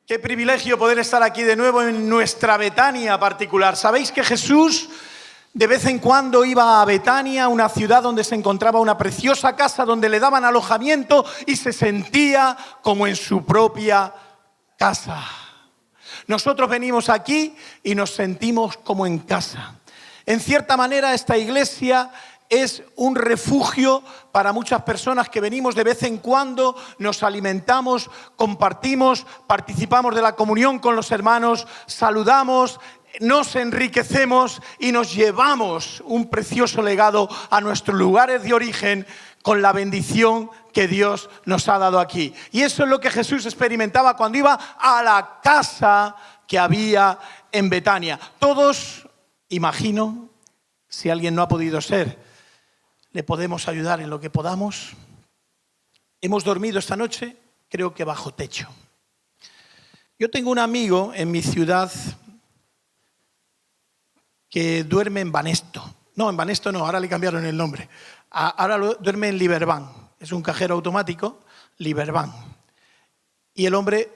Qué privilegio poder estar aquí de nuevo en nuestra Betania particular. ¿Sabéis que Jesús de vez en cuando iba a Betania, una ciudad donde se encontraba una preciosa casa, donde le daban alojamiento y se sentía como en su propia casa? Nosotros venimos aquí y nos sentimos como en casa. En cierta manera, esta iglesia es un refugio para muchas personas que venimos de vez en cuando, nos alimentamos, compartimos, participamos de la comunión con los hermanos, saludamos, nos enriquecemos y nos llevamos un precioso legado a nuestros lugares de origen con la bendición que Dios nos ha dado aquí. Y eso es lo que Jesús experimentaba cuando iba a la casa que había en Betania. Todos, imagino, si alguien no ha podido ser, le podemos ayudar en lo que podamos. Hemos dormido esta noche, creo que bajo techo. Yo tengo un amigo en mi ciudad que duerme en Banesto. No, en Banesto no, ahora le cambiaron el nombre. Ahora duerme en Liberbank. Es un cajero automático, Liberbank. Y el hombre,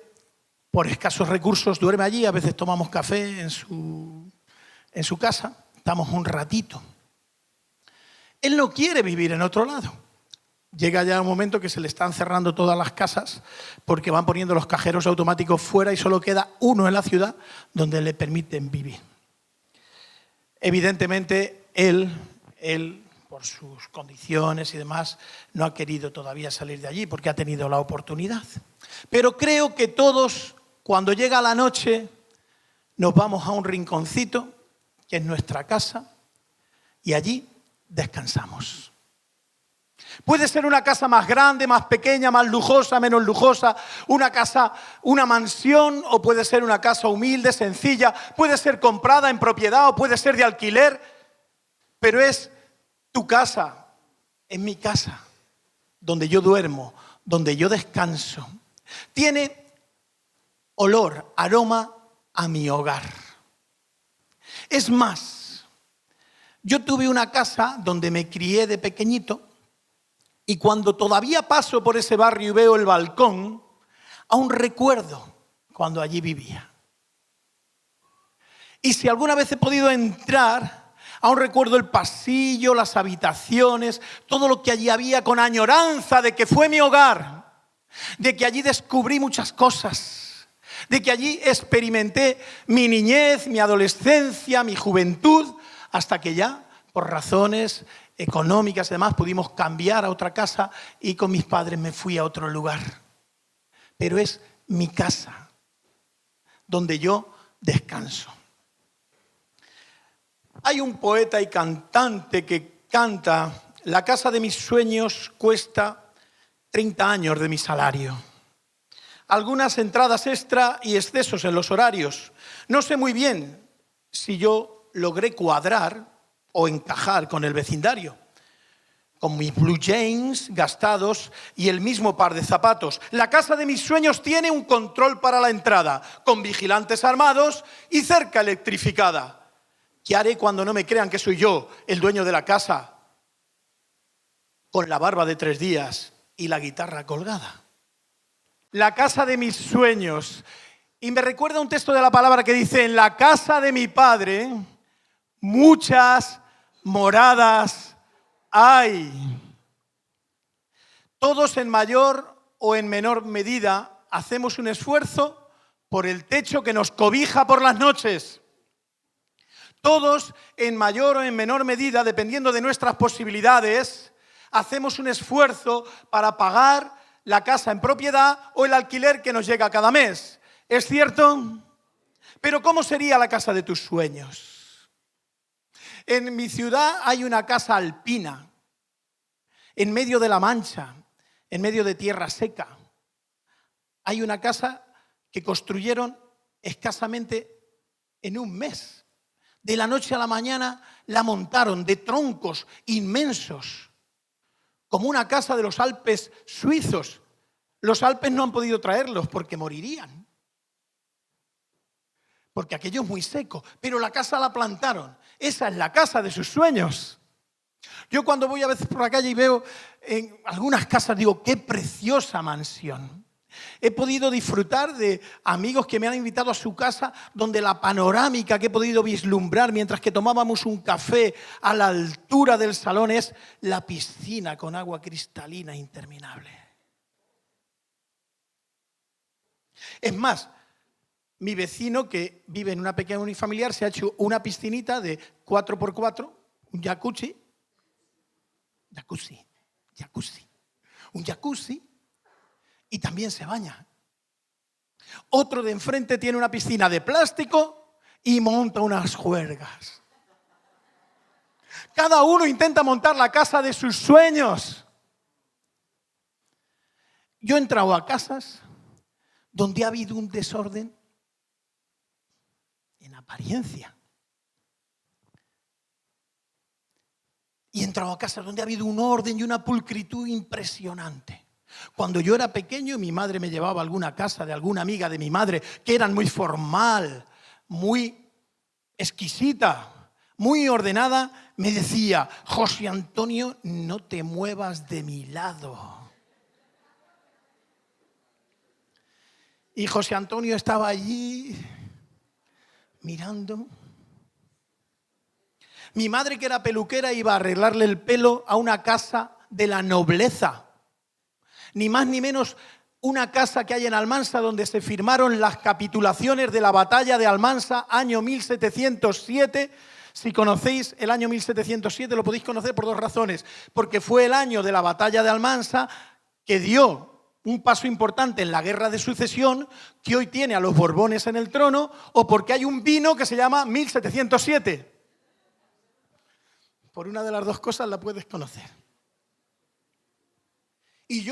por escasos recursos, duerme allí. A veces tomamos café en su casa. Estamos un ratito. Él no quiere vivir en otro lado. Llega ya un momento que se le están cerrando todas las casas porque van poniendo los cajeros automáticos fuera y solo queda uno en la ciudad donde le permiten vivir. Evidentemente, él, por sus condiciones y demás, no ha querido todavía salir de allí porque ha tenido la oportunidad. Pero creo que todos, cuando llega la noche, nos vamos a un rinconcito, que es nuestra casa, y allí descansamos. Puede ser una casa más grande, más pequeña, más lujosa, menos lujosa, una casa, una mansión, o puede ser una casa humilde, sencilla, puede ser comprada en propiedad o puede ser de alquiler, pero es tu casa, es mi casa, donde yo duermo, donde yo descanso. Tiene olor, aroma a mi hogar. Es más, yo tuve una casa donde me crié de pequeñito y cuando todavía paso por ese barrio y veo el balcón, aún recuerdo cuando allí vivía. Y si alguna vez he podido entrar, aún recuerdo el pasillo, las habitaciones, todo lo que allí había con añoranza de que fue mi hogar, de que allí descubrí muchas cosas, de que allí experimenté mi niñez, mi adolescencia, mi juventud, hasta que ya, por razones económicas y demás, pudimos cambiar a otra casa y con mis padres me fui a otro lugar. Pero es mi casa, donde yo descanso. Hay un poeta y cantante que canta: la casa de mis sueños cuesta 30 años de mi salario. Algunas entradas extra y excesos en los horarios. No sé muy bien si yo logré cuadrar o encajar con el vecindario, con mis blue jeans gastados y el mismo par de zapatos. La casa de mis sueños tiene un control para la entrada, con vigilantes armados y cerca electrificada. ¿Qué haré cuando no me crean que soy yo el dueño de la casa, con la barba de 3 días y la guitarra colgada? La casa de mis sueños. Y me recuerda un texto de la palabra que dice: en la casa de mi padre muchas moradas hay. Todos en mayor o en menor medida hacemos un esfuerzo por el techo que nos cobija por las noches. Todos en mayor o en menor medida, dependiendo de nuestras posibilidades, hacemos un esfuerzo para pagar la casa en propiedad o el alquiler que nos llega cada mes. ¿Es cierto? Pero ¿cómo sería la casa de tus sueños? En mi ciudad hay una casa alpina, en medio de la Mancha, en medio de tierra seca. Hay una casa que construyeron escasamente en un mes. De la noche a la mañana la montaron de troncos inmensos, como una casa de los Alpes suizos. Los Alpes no han podido traerlos porque morirían, porque aquello es muy seco, pero la casa la plantaron. Esa es la casa de sus sueños. Yo cuando voy a veces por la calle y veo en algunas casas, digo, qué preciosa mansión. He podido disfrutar de amigos que me han invitado a su casa, donde la panorámica que he podido vislumbrar mientras que tomábamos un café a la altura del salón es la piscina con agua cristalina interminable. Es más, mi vecino, que vive en una pequeña unifamiliar, se ha hecho una piscinita de 4x4, un jacuzzi, y también se baña. Otro de enfrente tiene una piscina de plástico y monta unas juergas. Cada uno intenta montar la casa de sus sueños. Yo he entrado a casas donde ha habido un desorden en apariencia. Y he entrado a casas donde ha habido un orden y una pulcritud impresionante. Cuando yo era pequeño, mi madre me llevaba a alguna casa de alguna amiga de mi madre, que eran muy formal, muy exquisita, muy ordenada, me decía: José Antonio, no te muevas de mi lado. Y José Antonio estaba allí mirando. Mi madre, que era peluquera, iba a arreglarle el pelo a una casa de la nobleza. Ni más ni menos una casa que hay en Almansa, donde se firmaron las capitulaciones de la batalla de Almansa, año 1707. Si conocéis el año 1707, lo podéis conocer por dos razones. Porque fue el año de la batalla de Almansa que dio un paso importante en la guerra de sucesión, que hoy tiene a los Borbones en el trono, o porque hay un vino que se llama 1707. Por una de las dos cosas la puedes conocer. Y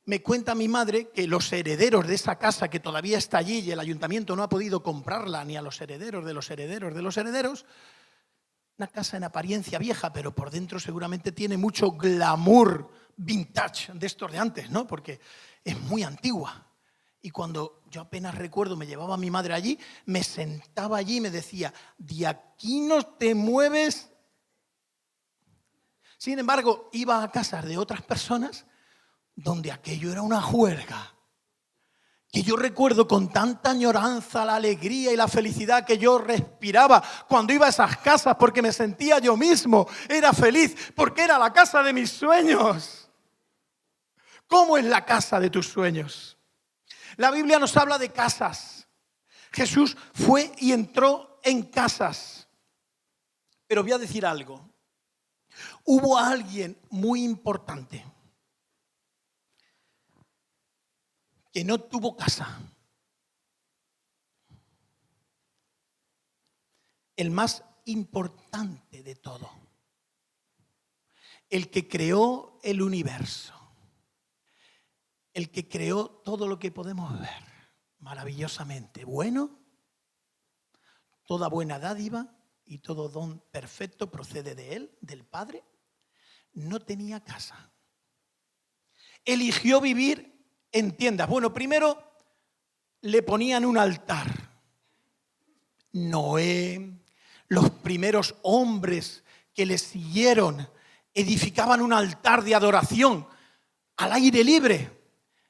me cuenta mi madre que los herederos de esa casa, que todavía está allí y el ayuntamiento no ha podido comprarla ni a los herederos de los herederos de los herederos, una casa en apariencia vieja, pero por dentro seguramente tiene mucho glamour vintage de estos de antes, ¿no? Porque es muy antigua. Y cuando yo apenas recuerdo, me llevaba a mi madre allí, me sentaba allí y me decía: de aquí no te mueves. Sin embargo, iba a casas de otras personas donde aquello era una juerga, que yo recuerdo con tanta añoranza la alegría y la felicidad que yo respiraba cuando iba a esas casas, porque me sentía yo mismo, era feliz, porque era la casa de mis sueños. ¿Cómo es la casa de tus sueños? La Biblia nos habla de casas. Jesús fue y entró en casas. Pero voy a decir algo. Hubo alguien muy importante que no tuvo casa. El más importante de todo. El que creó el universo. El que creó todo lo que podemos ver maravillosamente bueno. Toda buena dádiva y todo don perfecto procede de Él, del Padre. No tenía casa. Eligió vivir en tiendas. Bueno, primero le ponían un altar. Noé, los primeros hombres que le siguieron, edificaban un altar de adoración al aire libre.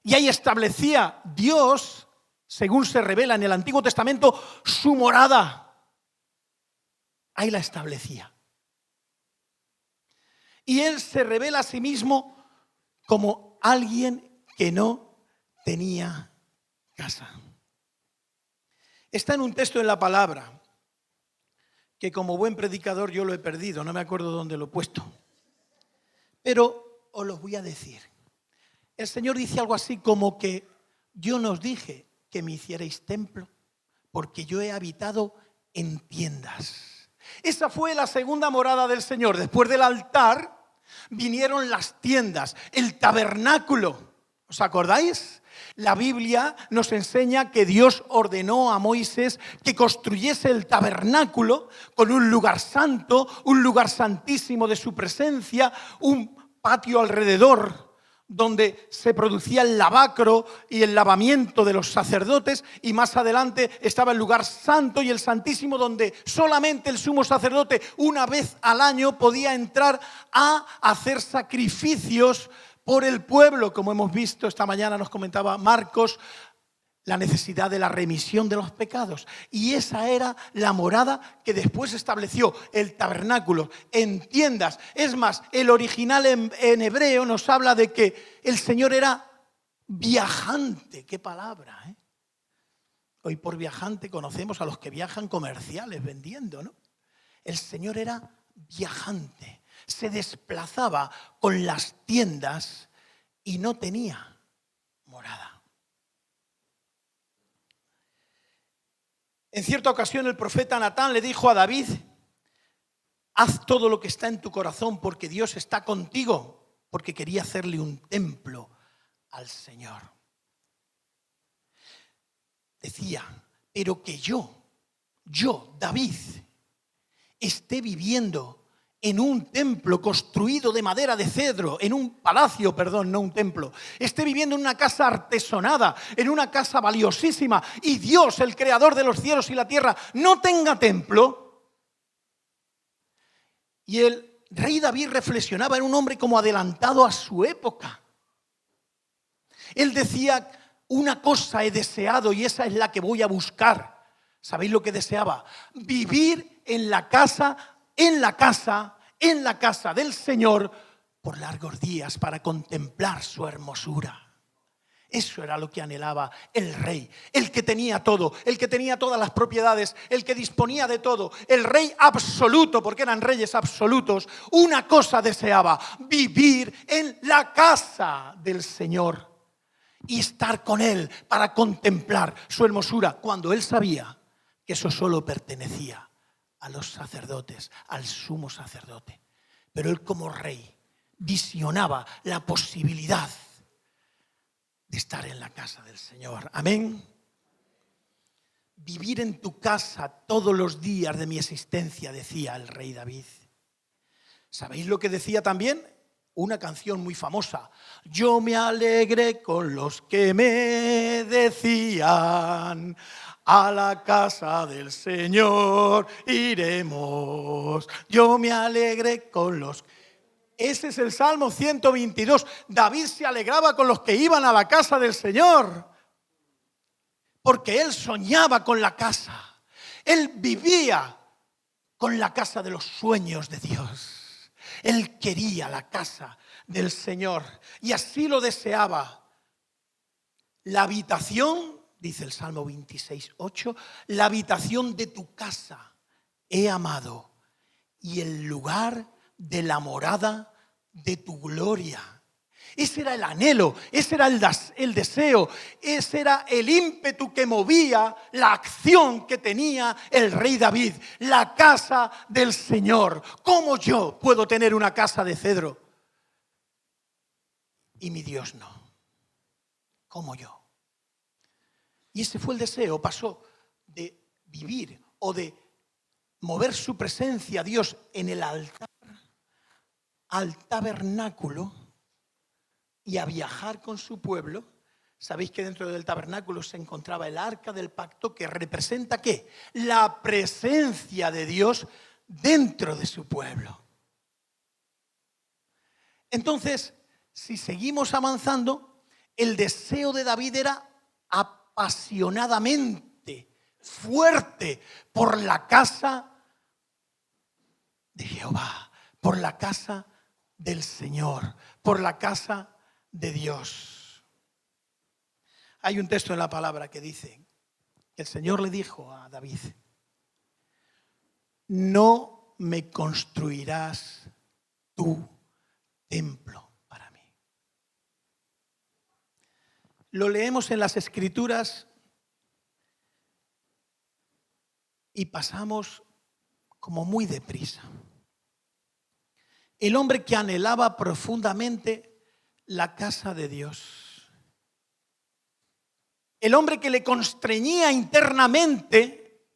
Y ahí establecía Dios, según se revela en el Antiguo Testamento, su morada. Ahí la establecía. Y Él se revela a sí mismo como alguien que no tenía casa. Está en un texto en la palabra que como buen predicador yo lo he perdido, no me acuerdo dónde lo he puesto. Pero os lo voy a decir. El Señor dice algo así como que yo no os dije que me hicierais templo, porque yo he habitado en tiendas. Esa fue la segunda morada del Señor. Después del altar vinieron las tiendas, el tabernáculo. ¿Os acordáis? La Biblia nos enseña que Dios ordenó a Moisés que construyese el tabernáculo con un lugar santo, un lugar santísimo de su presencia, un patio alrededor donde se producía el lavacro y el lavamiento de los sacerdotes, y más adelante estaba el lugar santo y el santísimo, donde solamente el sumo sacerdote una vez al año podía entrar a hacer sacrificios por el pueblo, como hemos visto esta mañana, nos comentaba Marcos, la necesidad de la remisión de los pecados. Y esa era la morada que después estableció el tabernáculo en tiendas. Es más, el original en hebreo nos habla de que el Señor era viajante. ¡Qué palabra! Hoy por viajante conocemos a los que viajan comerciales vendiendo, ¿no? El Señor era viajante. Se desplazaba con las tiendas y no tenía morada. En cierta ocasión el profeta Natán le dijo a David: haz todo lo que está en tu corazón porque Dios está contigo, porque quería hacerle un templo al Señor. Decía, pero que yo, David, esté viviendo en un templo construido de madera de cedro, en un palacio, perdón, no un templo, esté viviendo en una casa artesonada, en una casa valiosísima, y Dios, el creador de los cielos y la tierra, no tenga templo. Y el rey David reflexionaba, era un hombre como adelantado a su época. Él decía, una cosa he deseado y esa es la que voy a buscar. ¿Sabéis lo que deseaba? Vivir en la casa del Señor por largos días para contemplar su hermosura. Eso era lo que anhelaba el rey, el que tenía todo, el que tenía todas las propiedades, el que disponía de todo, el rey absoluto, porque eran reyes absolutos. Una cosa deseaba: vivir en la casa del Señor y estar con Él para contemplar su hermosura, cuando él sabía que eso solo pertenecía a los sacerdotes, al sumo sacerdote. Pero él, como rey, visionaba la posibilidad de estar en la casa del Señor. Amén. Vivir en tu casa todos los días de mi existencia, decía el rey David. ¿Sabéis lo que decía también? Una canción muy famosa. Yo me alegré con los que me decían: a la casa del Señor iremos. Yo me alegré con los... Ese es el Salmo 122. David se alegraba con los que iban a la casa del Señor, porque él soñaba con la casa. Él vivía con la casa de los sueños de Dios. Él quería la casa del Señor y así lo deseaba. La habitación, dice el Salmo 26:8, la habitación de tu casa he amado y el lugar de la morada de tu gloria. Ese era el anhelo, ese era el deseo, ese era el ímpetu que movía la acción que tenía el rey David. La casa del Señor. ¿Cómo yo puedo tener una casa de cedro y mi Dios no? ¿Cómo yo? Y ese fue el deseo. Pasó de vivir o de mover su presencia a Dios en el altar al tabernáculo y a viajar con su pueblo. Sabéis que dentro del tabernáculo se encontraba el arca del pacto, que representa ¿qué? La presencia de Dios dentro de su pueblo. Entonces, si seguimos avanzando, el deseo de David era apasionadamente fuerte por la casa de Jehová, por la casa del Señor, por la casa de Dios. Hay un texto en la palabra que dice que el Señor le dijo a David: no me construirás tu templo para mí. Lo leemos en las Escrituras y pasamos como muy deprisa. El hombre que anhelaba profundamente la casa de Dios. El hombre que le constreñía internamente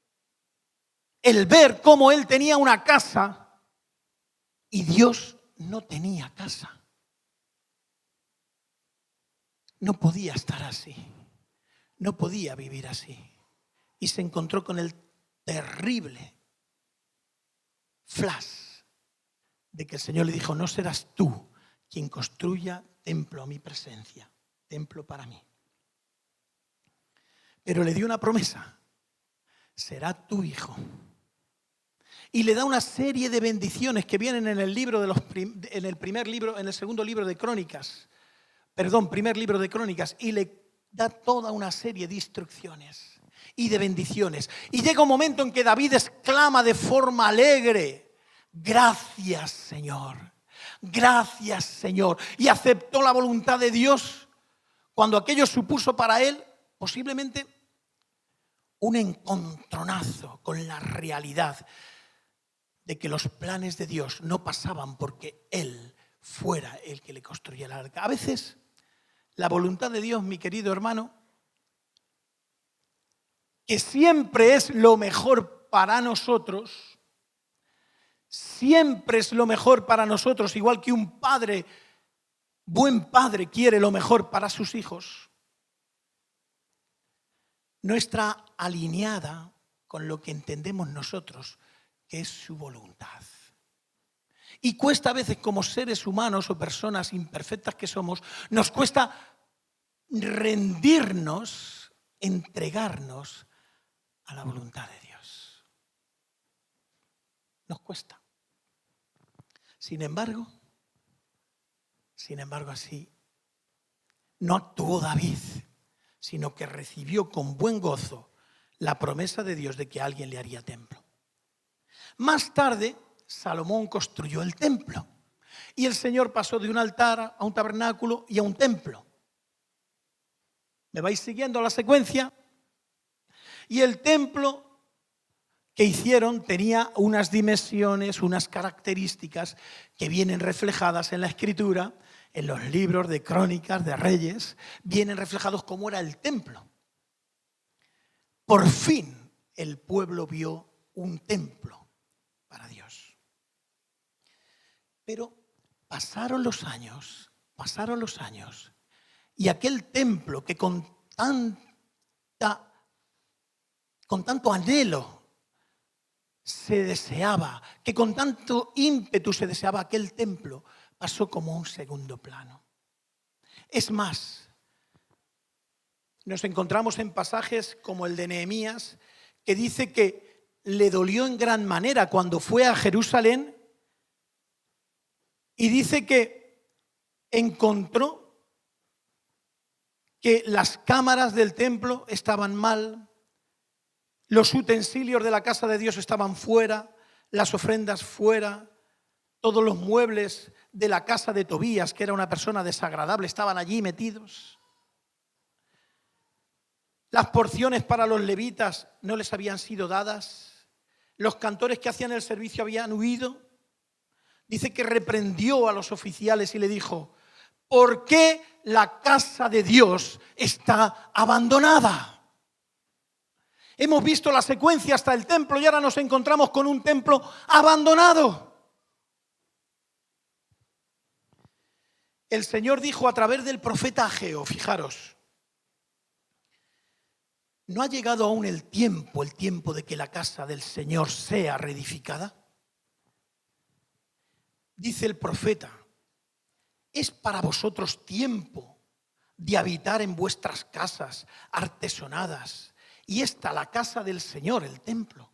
el ver cómo él tenía una casa y Dios no tenía casa. No podía estar así. No podía vivir así. Y se encontró con el terrible flash de que el Señor le dijo: no serás tú quien construya templo a mi presencia, templo para mí. Pero le dio una promesa: será tu hijo. Y le da una serie de bendiciones que vienen en el libro en el segundo libro de Crónicas. Primer libro de Crónicas, y le da toda una serie de instrucciones y de bendiciones. Y llega un momento en que David exclama de forma alegre: gracias, Señor, gracias, Señor. Y aceptó la voluntad de Dios cuando aquello supuso para él posiblemente un encontronazo con la realidad de que los planes de Dios no pasaban porque Él fuera el que le construyera el arca. A veces la voluntad de Dios, mi querido hermano, que siempre es lo mejor para nosotros, siempre es lo mejor para nosotros, igual que un padre, buen padre, quiere lo mejor para sus hijos, no está alineada con lo que entendemos nosotros que es su voluntad. Y cuesta a veces, como seres humanos o personas imperfectas que somos, nos cuesta rendirnos, entregarnos a la voluntad de Dios. Nos cuesta. Sin embargo, así no actuó David, sino que recibió con buen gozo la promesa de Dios de que alguien le haría templo. Más tarde, Salomón construyó el templo y el Señor pasó de un altar a un tabernáculo y a un templo. ¿Me vais siguiendo la secuencia? Y el templo que hicieron tenía unas dimensiones, unas características que vienen reflejadas en la Escritura, en los libros de Crónicas, de Reyes, vienen reflejados cómo era el templo. Por fin el pueblo vio un templo para Dios. Pero pasaron los años, y aquel templo que con tanto anhelo se deseaba, que con tanto ímpetu se deseaba aquel templo, pasó como un segundo plano. Es más, nos encontramos en pasajes como el de Nehemías, que dice que le dolió en gran manera cuando fue a Jerusalén, y dice que encontró que las cámaras del templo estaban mal, los utensilios de la casa de Dios estaban fuera, las ofrendas fuera, todos los muebles de la casa de Tobías, que era una persona desagradable, estaban allí metidos. Las porciones para los levitas no les habían sido dadas. Los cantores que hacían el servicio habían huido. Dice que reprendió a los oficiales y le dijo: ¿por qué la casa de Dios está abandonada? Hemos visto la secuencia hasta el templo y ahora nos encontramos con un templo abandonado. El Señor dijo a través del profeta Ageo, fijaros: ¿no ha llegado aún el tiempo de que la casa del Señor sea reedificada? Dice el profeta: es para vosotros tiempo de habitar en vuestras casas artesonadas, y esta, la casa del Señor, el templo,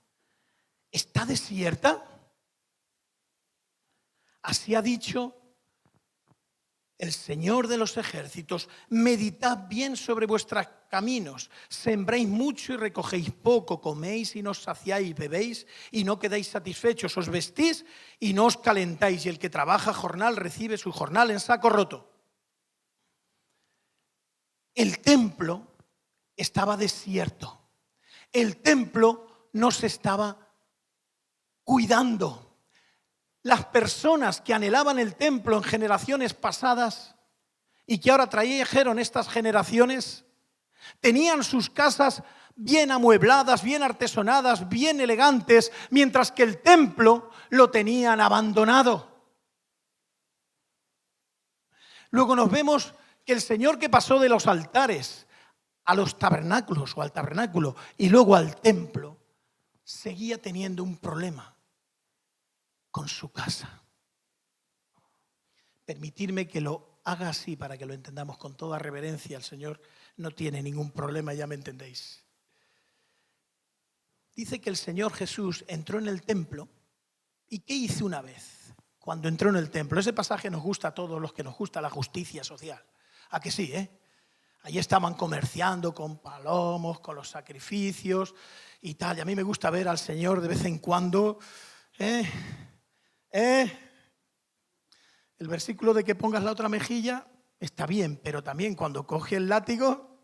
¿está desierta? Así ha dicho el Señor de los ejércitos: meditad bien sobre vuestros caminos, sembréis mucho y recogéis poco, coméis y no os saciáis, bebéis y no quedáis satisfechos, os vestís y no os calentáis, y el que trabaja jornal recibe su jornal en saco roto. El templo estaba desierto, el templo no se estaba cuidando. Las personas que anhelaban el templo en generaciones pasadas y que ahora trajeron estas generaciones, tenían sus casas bien amuebladas, bien artesonadas, bien elegantes, mientras que el templo lo tenían abandonado. Luego nos vemos que el Señor, que pasó de los altares a los tabernáculos o al tabernáculo y luego al templo, seguía teniendo un problema con su casa. Permitidme que lo haga así para que lo entendamos con toda reverencia. El Señor no tiene ningún problema, ya me entendéis. Dice que el Señor Jesús entró en el templo. ¿Y qué hizo una vez cuando entró en el templo? Ese pasaje nos gusta a todos los que nos gusta la justicia social. ¿A que sí, Allí estaban comerciando con palomos, con los sacrificios y tal. Y a mí me gusta ver al Señor de vez en cuando. El versículo de que pongas la otra mejilla está bien, pero también cuando coge el látigo,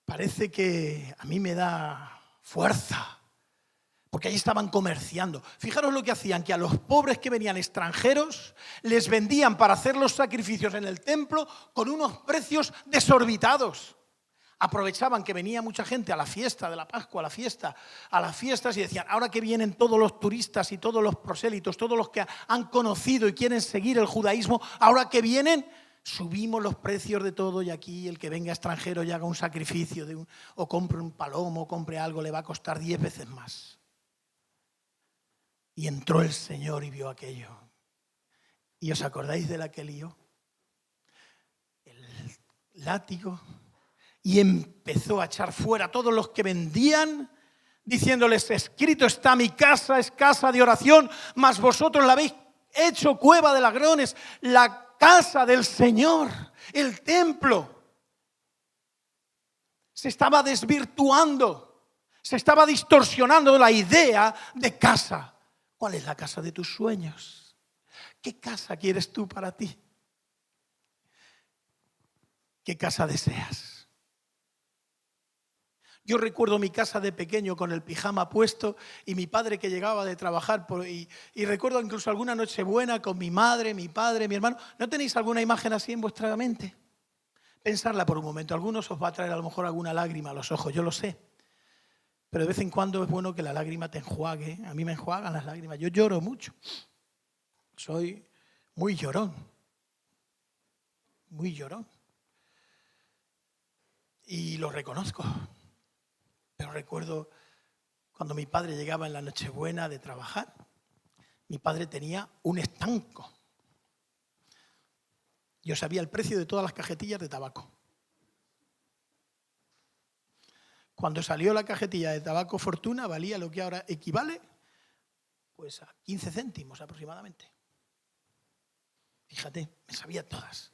parece que a mí me da fuerza. Porque allí estaban comerciando. Fijaros lo que hacían, que a los pobres que venían extranjeros les vendían para hacer los sacrificios en el templo con unos precios desorbitados. Aprovechaban que venía mucha gente a la fiesta de la Pascua, a las fiestas y decían, ahora que vienen todos los turistas y todos los prosélitos, todos los que han conocido y quieren seguir el judaísmo, ahora que vienen, subimos los precios de todo y aquí el que venga extranjero y haga un sacrificio o compre un palomo o compre algo le va a costar 10 veces más. Y entró el Señor y vio aquello. ¿Y os acordáis de la que lió? El látigo. Y empezó a echar fuera a todos los que vendían, diciéndoles, escrito está, mi casa es casa de oración, mas vosotros la habéis hecho cueva de ladrones. La casa del Señor, el templo, se estaba desvirtuando, se estaba distorsionando la idea de casa. ¿Cuál es la casa de tus sueños? ¿Qué casa quieres tú para ti? ¿Qué casa deseas? Yo recuerdo mi casa de pequeño con el pijama puesto y mi padre que llegaba de trabajar y recuerdo incluso alguna Nochebuena con mi madre, mi padre, mi hermano. ¿No tenéis alguna imagen así en vuestra mente? Pensarla por un momento. A algunos os va a traer a lo mejor alguna lágrima a los ojos, yo lo sé. Pero de vez en cuando es bueno que la lágrima te enjuague. A mí me enjuagan las lágrimas. Yo lloro mucho. Soy muy llorón. Muy llorón. Y lo reconozco. Pero recuerdo cuando mi padre llegaba en la Nochebuena de trabajar. Mi padre tenía un estanco. Yo sabía el precio de todas las cajetillas de tabaco. Cuando salió la cajetilla de tabaco Fortuna, valía lo que ahora equivale pues a 15 céntimos aproximadamente. Fíjate, me sabía todas.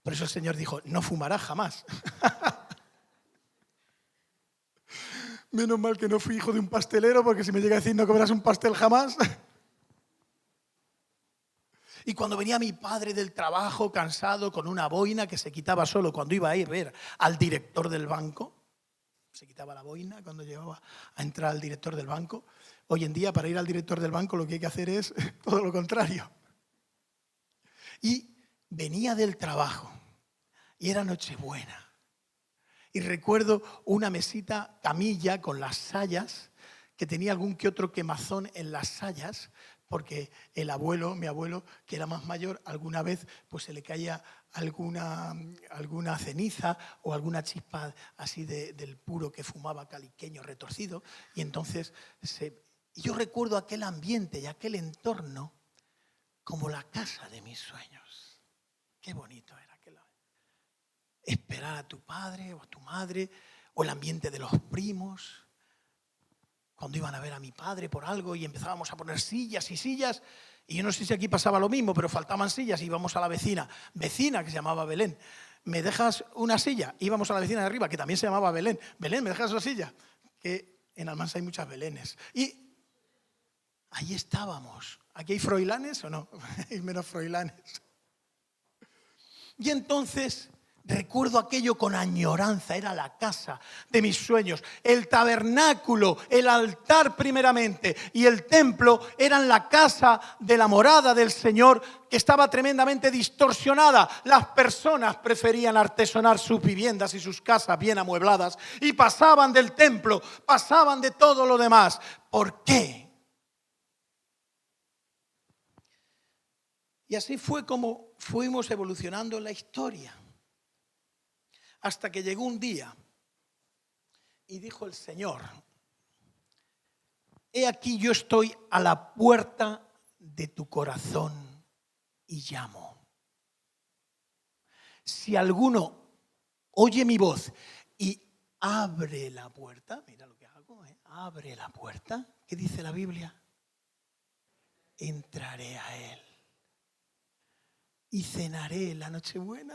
Por eso el Señor dijo, no fumarás jamás. Menos mal que no fui hijo de un pastelero, porque si me llega a decir no comerás un pastel jamás. Y cuando venía mi padre del trabajo cansado con una boina que se quitaba solo cuando iba a ir a ver al director del banco, se quitaba la boina cuando llegaba a entrar al director del banco. Hoy en día para ir al director del banco lo que hay que hacer es todo lo contrario. Y venía del trabajo y era Nochebuena. Y recuerdo una mesita camilla con las sayas, que tenía algún que otro quemazón en las sayas, porque el abuelo, mi abuelo, que era más mayor, alguna vez pues se le caía alguna ceniza o alguna chispa así del puro que fumaba caliqueño retorcido. Y entonces yo recuerdo aquel ambiente y aquel entorno como la casa de mis sueños. Qué bonito era aquel. Esperar a tu padre o a tu madre, o el ambiente de los primos, cuando iban a ver a mi padre por algo y empezábamos a poner sillas y sillas, y yo no sé si aquí pasaba lo mismo, pero faltaban sillas y íbamos a la vecina que se llamaba Belén. ¿Me dejas una silla? Íbamos a la vecina de arriba, que también se llamaba Belén. Belén, ¿me dejas una silla? Que en Almansa hay muchas Belénes. Y ahí estábamos. ¿Aquí hay froilanes o no? Hay menos froilanes. Y entonces recuerdo aquello con añoranza, era la casa de mis sueños. El tabernáculo, el altar primeramente y el templo eran la casa de la morada del Señor, que estaba tremendamente distorsionada. Las personas preferían artesonar sus viviendas y sus casas bien amuebladas y pasaban del templo, pasaban de todo lo demás. ¿Por qué? Y así fue como fuimos evolucionando en la historia. Hasta que llegó un día y dijo el Señor, he aquí yo estoy a la puerta de tu corazón y llamo. si alguno oye mi voz y abre la puerta, mira lo que hago, abre la puerta, ¿qué dice la Biblia? Entraré a él y cenaré la Nochebuena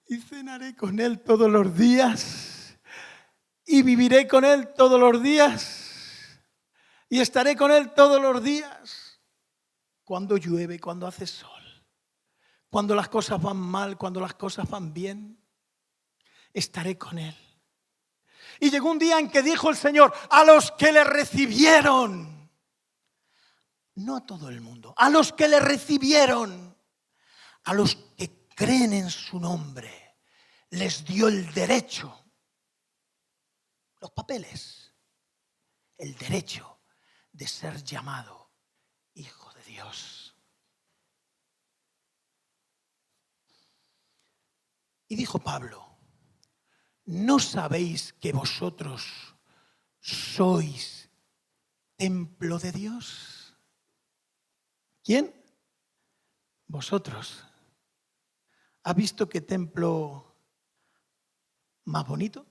y cenaré con él todos los días y viviré con él todos los días y estaré con él todos los días. Cuando llueve, cuando hace sol, cuando las cosas van mal, cuando las cosas van bien, estaré con él. Y llegó un día en que dijo el Señor, a los que le recibieron, no a todo el mundo, a los que le recibieron, a los que creen en su nombre, les dio el derecho, los papeles, el derecho de ser llamado hijo de Dios. Y dijo Pablo, ¿no sabéis que vosotros sois templo de Dios? ¿Quién? Vosotros. ¿Ha visto qué templo más bonito?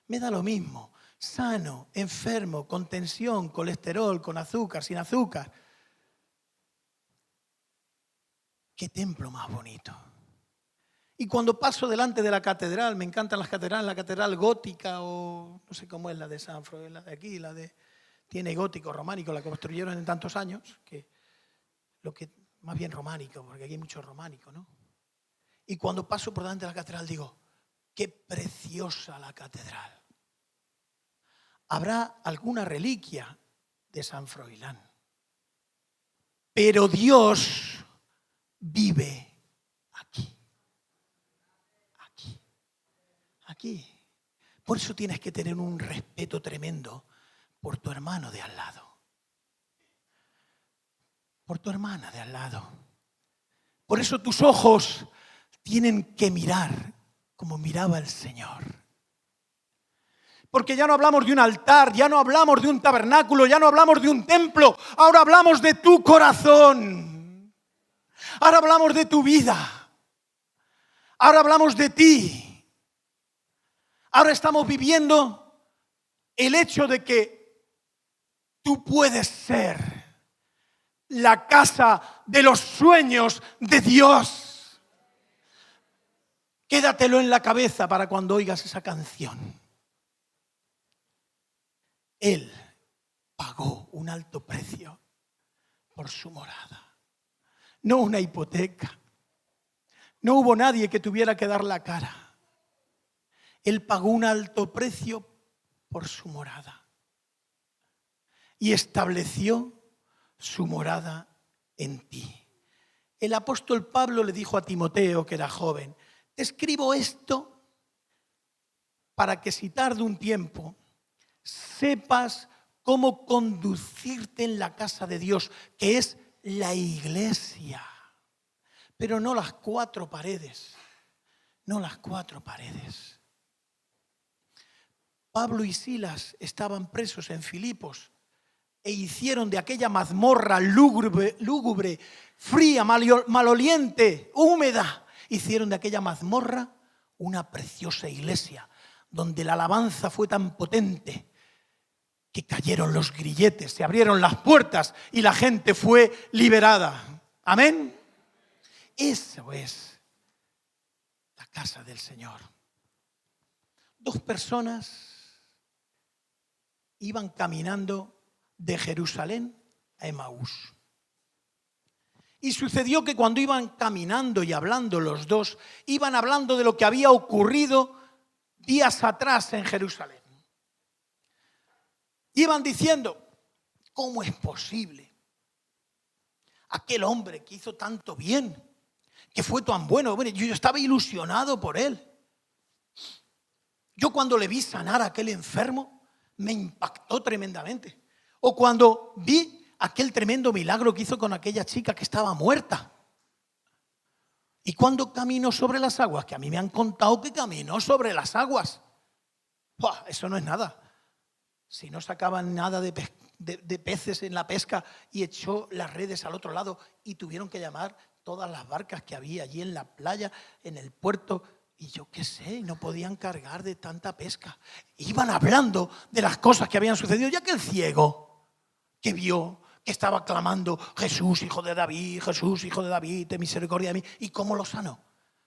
Me da lo mismo. Sano, enfermo, con tensión, colesterol, con azúcar, sin azúcar. ¿Qué templo más bonito? Y cuando paso delante de la catedral, me encantan las catedrales, la catedral gótica o no sé cómo es la de San Froilán, la de aquí, tiene gótico, románico, la que construyeron en tantos años, más bien románico, porque aquí hay mucho románico, ¿no? Y cuando paso por delante de la catedral digo, qué preciosa la catedral. Habrá alguna reliquia de San Froilán, pero Dios vive aquí. Aquí. Por eso tienes que tener un respeto tremendo por tu hermano de al lado. Por tu hermana de al lado. Por eso tus ojos tienen que mirar como miraba el Señor. Porque ya no hablamos de un altar, ya no hablamos de un tabernáculo, ya no hablamos de un templo. Ahora hablamos de tu corazón. Ahora hablamos de tu vida. Ahora hablamos de ti. Ahora estamos viviendo el hecho de que tú puedes ser la casa de los sueños de Dios. Quédatelo en la cabeza para cuando oigas esa canción. Él pagó un alto precio por su morada. No una hipoteca. No hubo nadie que tuviera que dar la cara. Él pagó un alto precio por su morada. Y estableció su morada en ti. El apóstol Pablo le dijo a Timoteo, que era joven, te escribo esto para que si tarde un tiempo sepas cómo conducirte en la casa de Dios, que es la iglesia. Pero no las cuatro paredes. No las cuatro paredes. Pablo y Silas estaban presos en Filipos e hicieron de aquella mazmorra lúgubre, fría, maloliente, húmeda, hicieron de aquella mazmorra una preciosa iglesia donde la alabanza fue tan potente que cayeron los grilletes, se abrieron las puertas y la gente fue liberada. Amén. Eso es la casa del Señor. Dos personas iban caminando de Jerusalén a Emaús. Y sucedió que cuando iban caminando y hablando los dos, iban hablando de lo que había ocurrido días atrás en Jerusalén. Iban diciendo, ¿cómo es posible? Aquel hombre que hizo tanto bien, que fue tan bueno, yo estaba ilusionado por él. Yo cuando le vi sanar a aquel enfermo, me impactó tremendamente. O cuando vi aquel tremendo milagro que hizo con aquella chica que estaba muerta. Y cuando caminó sobre las aguas, que a mí me han contado que caminó sobre las aguas. ¡Buah! Eso no es nada. Si no sacaban nada de de peces en la pesca y echó las redes al otro lado y tuvieron que llamar todas las barcas que había allí en la playa, en el puerto, y yo qué sé, no podían cargar de tanta pesca. Iban hablando de las cosas que habían sucedido, ya que el ciego que vio que estaba clamando, Jesús, hijo de David, Jesús, hijo de David, ten misericordia de mí, ¿y cómo lo sanó?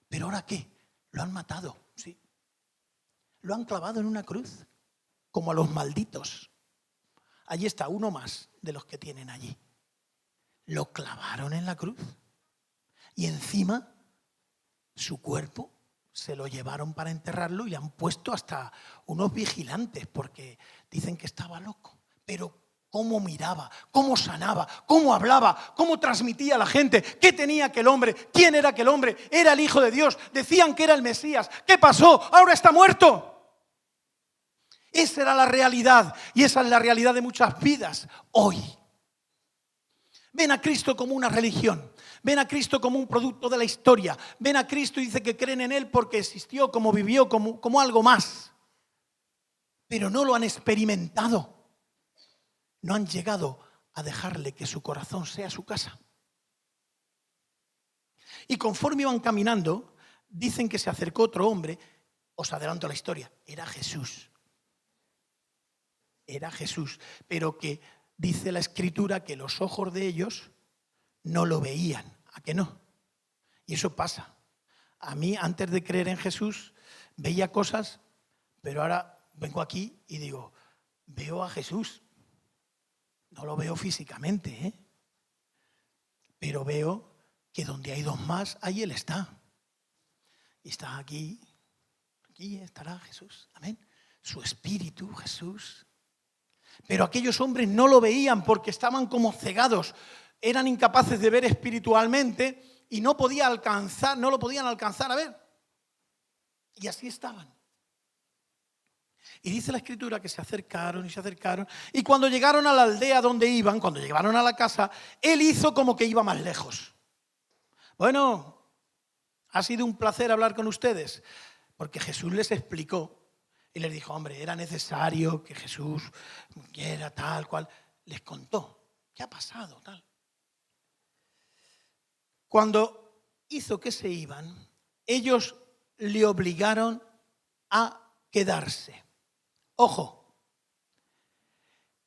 ¿Pero ahora qué? Lo han matado, sí. Lo han clavado en una cruz, como a los malditos. Allí está uno más de los que tienen allí. Lo clavaron en la cruz. Y encima, su cuerpo se lo llevaron para enterrarlo y le han puesto hasta unos vigilantes porque dicen que estaba loco. Pero cómo miraba, cómo sanaba, cómo hablaba, cómo transmitía a la gente, qué tenía aquel hombre, quién era aquel hombre, era el Hijo de Dios, decían que era el Mesías. ¿Qué pasó? Ahora está muerto. Esa era la realidad y esa es la realidad de muchas vidas hoy. Ven a Cristo como una religión, ven a Cristo como un producto de la historia, ven a Cristo y dice que creen en Él porque existió, como vivió, como algo más. Pero no lo han experimentado, no han llegado a dejarle que su corazón sea su casa. Y conforme iban caminando, dicen que se acercó otro hombre, os adelanto la historia, era Jesús. Era Jesús, pero que dice la Escritura que los ojos de ellos no lo veían. ¿A qué no? Y eso pasa. A mí, antes de creer en Jesús, veía cosas, pero ahora vengo aquí y digo, veo a Jesús. No lo veo físicamente, pero veo que donde hay dos más, ahí Él está. Y está aquí estará Jesús. Amén. Su espíritu, Jesús. Pero aquellos hombres no lo veían porque estaban como cegados, eran incapaces de ver espiritualmente y no lo podían alcanzar a ver. Y así estaban. Y dice la Escritura que se acercaron y cuando llegaron a la aldea donde iban, cuando llegaron a la casa, Él hizo como que iba más lejos. Bueno, ha sido un placer hablar con ustedes, porque Jesús les explicó. Y les dijo, hombre, era necesario que Jesús quiera tal cual. Les contó, ¿qué ha pasado? Tal. Cuando hizo que se iban, ellos le obligaron a quedarse. Ojo,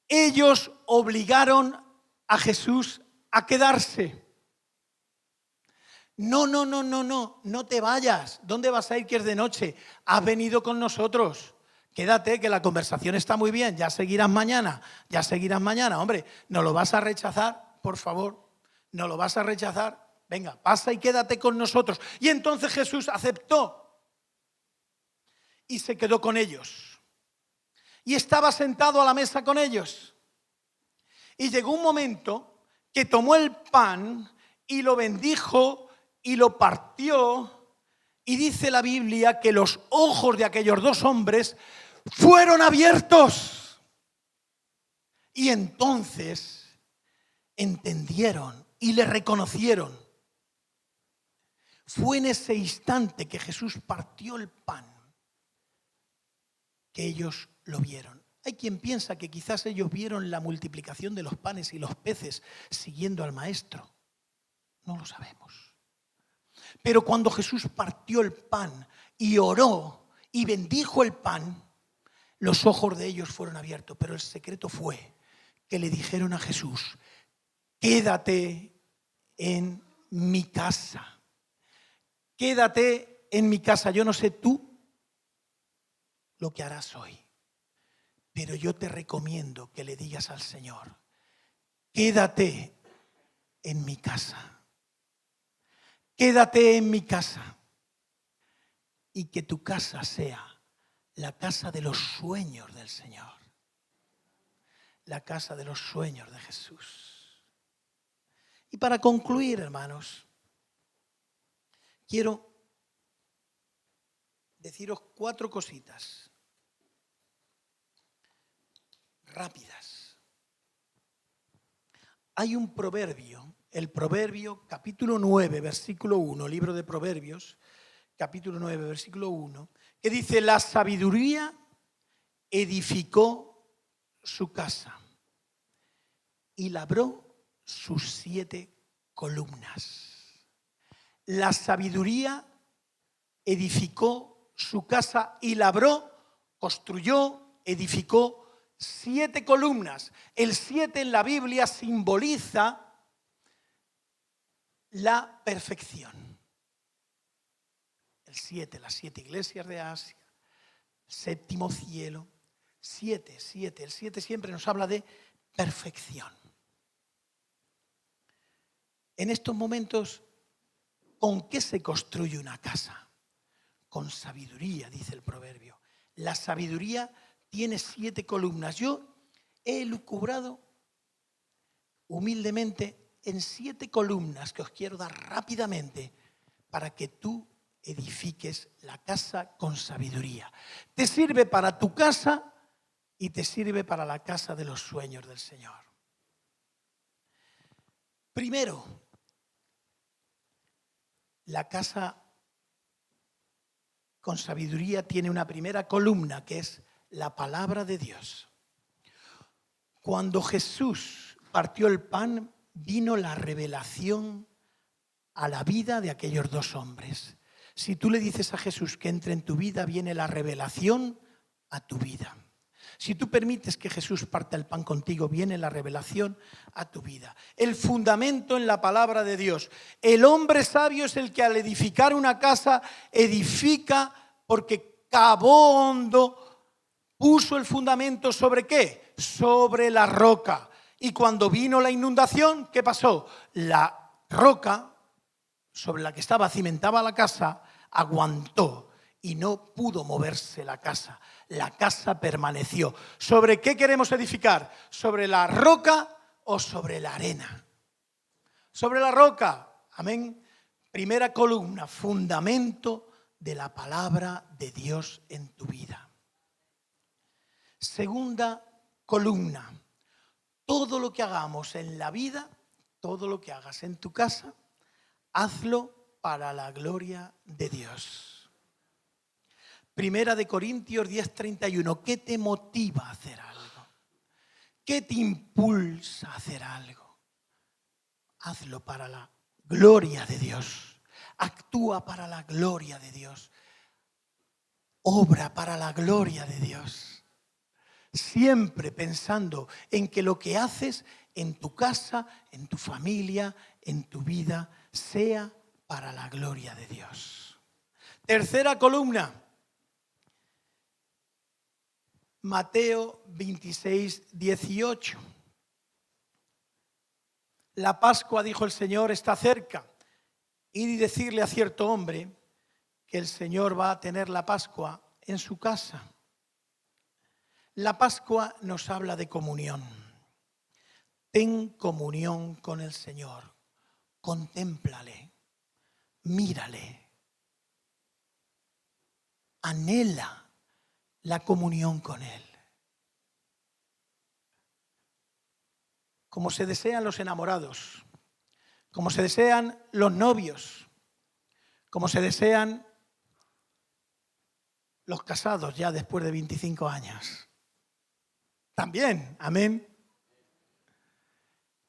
ellos obligaron a Jesús a quedarse. No te vayas. ¿Dónde vas a ir que es de noche? Has venido con nosotros. Quédate, que la conversación está muy bien, ya seguirás mañana. Hombre, ¿no lo vas a rechazar? Por favor, ¿no lo vas a rechazar? Venga, pasa y quédate con nosotros. Y entonces Jesús aceptó y se quedó con ellos. Y estaba sentado a la mesa con ellos. Y llegó un momento que tomó el pan y lo bendijo y lo partió. Y dice la Biblia que los ojos de aquellos dos hombres fueron abiertos. Y entonces entendieron y le reconocieron. Fue en ese instante que Jesús partió el pan que ellos lo vieron. Hay quien piensa que quizás ellos vieron la multiplicación de los panes y los peces siguiendo al Maestro. No lo sabemos. Pero cuando Jesús partió el pan y oró y bendijo el pan, los ojos de ellos fueron abiertos. Pero el secreto fue que le dijeron a Jesús, quédate en mi casa. Quédate en mi casa. Yo no sé tú lo que harás hoy, pero yo te recomiendo que le digas al Señor, quédate en mi casa. Quédate en mi casa y que tu casa sea la casa de los sueños del Señor, la casa de los sueños de Jesús. Y para concluir, hermanos, quiero deciros 4 cositas rápidas. Hay un proverbio, el proverbio capítulo 9, versículo 1, libro de Proverbios, capítulo 9, versículo 1, que dice, la sabiduría edificó su casa, y labró sus 7 columnas. La sabiduría edificó su casa y labró, construyó, edificó 7 columnas. El 7 en la Biblia simboliza la perfección. El 7, las 7 iglesias de Asia, el 7º cielo, 7. El 7 siempre nos habla de perfección. En estos momentos, ¿con qué se construye una casa? Con sabiduría, dice el proverbio. La sabiduría tiene 7 columnas. Yo he elucubrado humildemente en 7 columnas que os quiero dar rápidamente para que tú edifiques la casa con sabiduría. Te sirve para tu casa y te sirve para la casa de los sueños del Señor. Primero, la casa con sabiduría tiene una primera columna que es la palabra de Dios. Cuando Jesús partió el pan, vino la revelación a la vida de aquellos 2 hombres. Si tú le dices a Jesús que entre en tu vida, viene la revelación a tu vida. Si tú permites que Jesús parta el pan contigo, viene la revelación a tu vida. El fundamento en la palabra de Dios. El hombre sabio es el que al edificar una casa, edifica porque cavó hondo, puso el fundamento ¿sobre qué? Sobre la roca. Y cuando vino la inundación, ¿qué pasó? La roca sobre la que estaba cimentada la casa aguantó y no pudo moverse la casa. La casa permaneció. ¿Sobre qué queremos edificar? ¿Sobre la roca o sobre la arena? Sobre la roca. Amén. Primera columna, fundamento de la palabra de Dios en tu vida. Segunda columna, todo lo que hagamos en la vida, todo lo que hagas en tu casa, hazlo para la gloria de Dios. Primera de Corintios 10:31. ¿Qué te motiva a hacer algo? ¿Qué te impulsa a hacer algo? Hazlo para la gloria de Dios. Actúa para la gloria de Dios. Obra para la gloria de Dios. Siempre pensando en que lo que haces en tu casa, en tu familia, en tu vida, sea para la gloria de Dios. Tercera columna. Mateo 26:18. La Pascua, dijo el Señor, está cerca. Ir y decirle a cierto hombre que el Señor va a tener la Pascua en su casa. La Pascua nos habla de comunión. Ten comunión con el Señor. Contémplale. Mírale. Anhela la comunión con Él. Como se desean los enamorados, como se desean los novios, como se desean los casados ya después de 25 años. También, amén.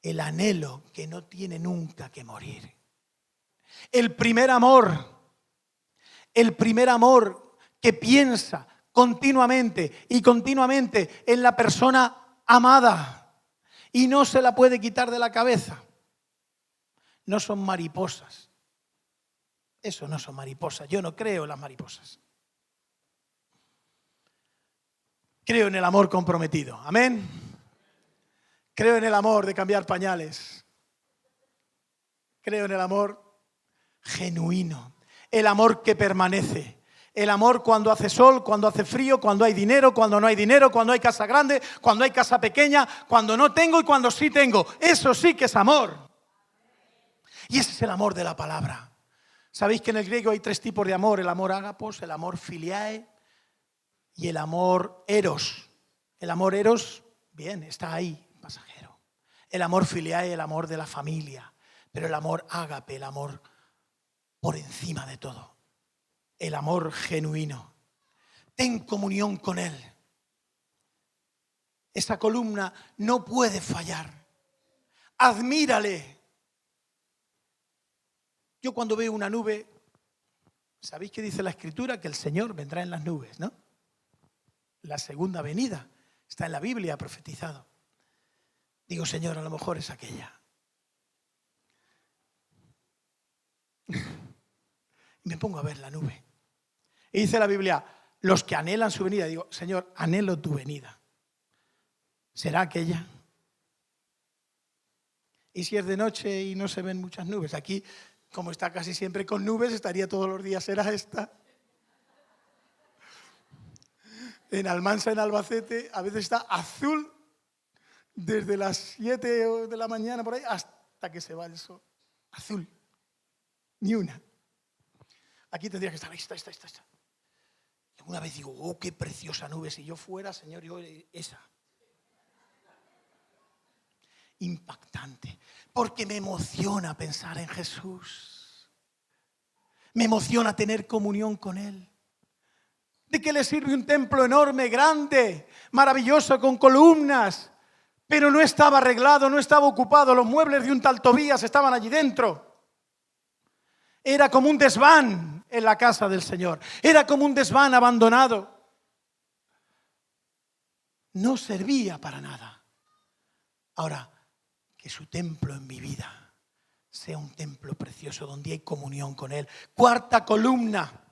El anhelo que no tiene nunca que morir. El primer amor que piensa continuamente en la persona amada y no se la puede quitar de la cabeza. No son mariposas. Eso no son mariposas. Yo no creo en las mariposas. Creo en el amor comprometido. Amén. Creo en el amor de cambiar pañales. Creo en el amor genuino. El amor que permanece. El amor cuando hace sol, cuando hace frío, cuando hay dinero, cuando no hay dinero, cuando hay casa grande, cuando hay casa pequeña, cuando no tengo y cuando sí tengo. Eso sí que es amor. Y ese es el amor de la palabra. ¿Sabéis que en el griego hay 3 tipos de amor? El amor ágapos, el amor filiae y el amor eros. El amor eros, bien, está ahí, pasajero. El amor filiae, el amor de la familia. Pero el amor ágape, el amor por encima de todo. El amor genuino. Ten comunión con Él. Esa columna no puede fallar. admírale. Yo cuando veo una nube, ¿sabéis qué dice la Escritura? Que el Señor vendrá en las nubes, ¿no? La segunda venida está en la Biblia profetizado. Digo, Señor, a lo mejor es aquella. Y me pongo a ver la nube. Y dice la Biblia, los que anhelan su venida. Digo, Señor, anhelo tu venida. ¿Será aquella? Y si es de noche y no se ven muchas nubes. Aquí, como está casi siempre con nubes, estaría todos los días, ¿será esta? En Almansa, en Albacete, a veces está azul desde las 7 de la mañana por ahí hasta que se va el sol. Azul. Ni una. Aquí tendría que estar, ahí está. Y alguna vez digo, oh, qué preciosa nube. Si yo fuera, Señor, yo esa. Impactante. Porque me emociona pensar en Jesús. Me emociona tener comunión con Él. ¿De qué le sirve un templo enorme, grande, maravilloso, con columnas? Pero no estaba arreglado, no estaba ocupado. Los muebles de un tal Tobías estaban allí dentro. Era como un desván en la casa del Señor. Era como un desván abandonado. No servía para nada. Ahora, que su templo en mi vida sea un templo precioso donde hay comunión con Él. Cuarta columna.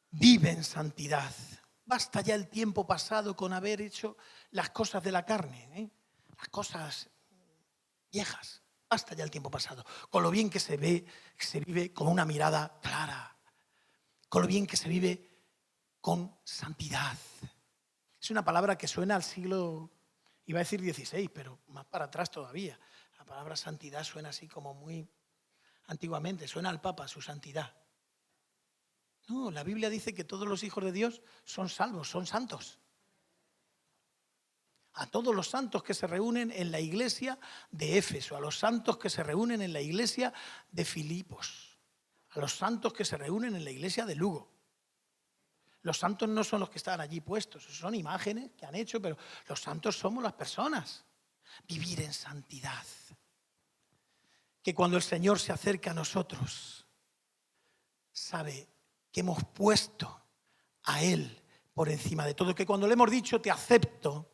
Vive en santidad. Basta ya el tiempo pasado con haber hecho las cosas de la carne, las cosas viejas. Basta ya el tiempo pasado. Con lo bien que se ve, que se vive con una mirada clara. Con lo bien que se vive con santidad. Es una palabra que suena al siglo, iba a decir 16, pero más para atrás todavía. La palabra santidad suena así como muy antiguamente. Suena al Papa, su santidad. No, la Biblia dice que todos los hijos de Dios son salvos, son santos. A todos los santos que se reúnen en la iglesia de Éfeso, a los santos que se reúnen en la iglesia de Filipos, a los santos que se reúnen en la iglesia de Lugo. Los santos no son los que están allí puestos, son imágenes que han hecho, pero los santos somos las personas. Vivir en santidad. Que cuando el Señor se acerca a nosotros, sabe que hemos puesto a Él por encima de todo, que cuando le hemos dicho te acepto,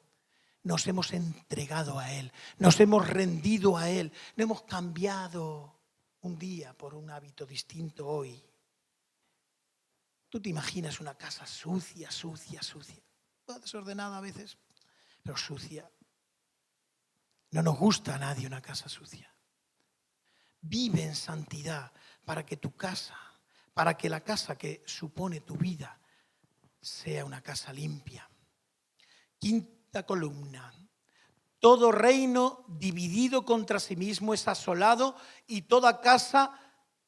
nos hemos entregado a Él, nos hemos rendido a Él, no hemos cambiado un día por un hábito distinto hoy. Tú te imaginas una casa sucia, desordenada a veces, pero sucia. No nos gusta a nadie una casa sucia. Vive en santidad para que tu casa, para que la casa que supone tu vida sea una casa limpia. Quinta columna. Todo reino dividido contra sí mismo es asolado y toda casa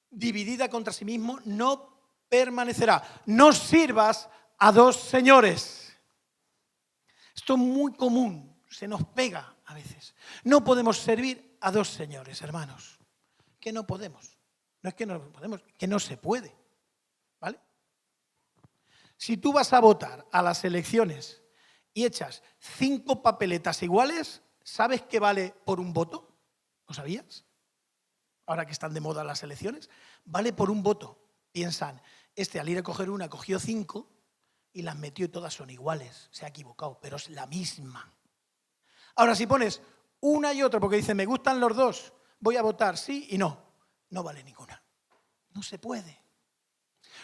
dividida contra sí mismo no permanecerá. No sirvas a dos señores. Esto es muy común, se nos pega a veces. No podemos servir a dos señores, hermanos. Que no podemos. No es que no podemos, que no se puede. ¿Vale? Si tú vas a votar a las elecciones y echas 5 papeletas iguales, ¿sabes qué vale por un voto? ¿Lo sabías? Ahora que están de moda las elecciones, vale por un voto. Piensan, al ir a coger una cogió 5 y las metió y todas son iguales. Se ha equivocado, pero es la misma. Ahora, si pones una y otra porque dice, me gustan los dos, voy a votar sí y no, no vale ninguna. No se puede.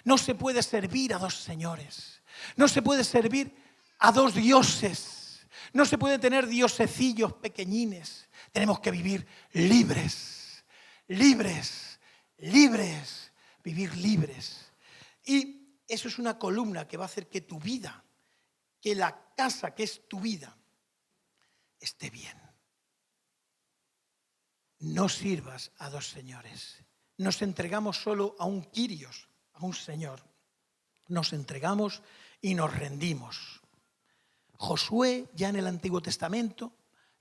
No se puede servir a dos señores. No se puede servir a dos dioses. No se pueden tener diosecillos pequeñines. Tenemos que vivir libres. Libres. Libres. Vivir libres. Y eso es una columna que va a hacer que tu vida, que la casa que es tu vida, esté bien. No sirvas a dos señores. Nos entregamos solo a un Kyrios, a un Señor. Nos entregamos y nos rendimos. Josué, ya en el Antiguo Testamento,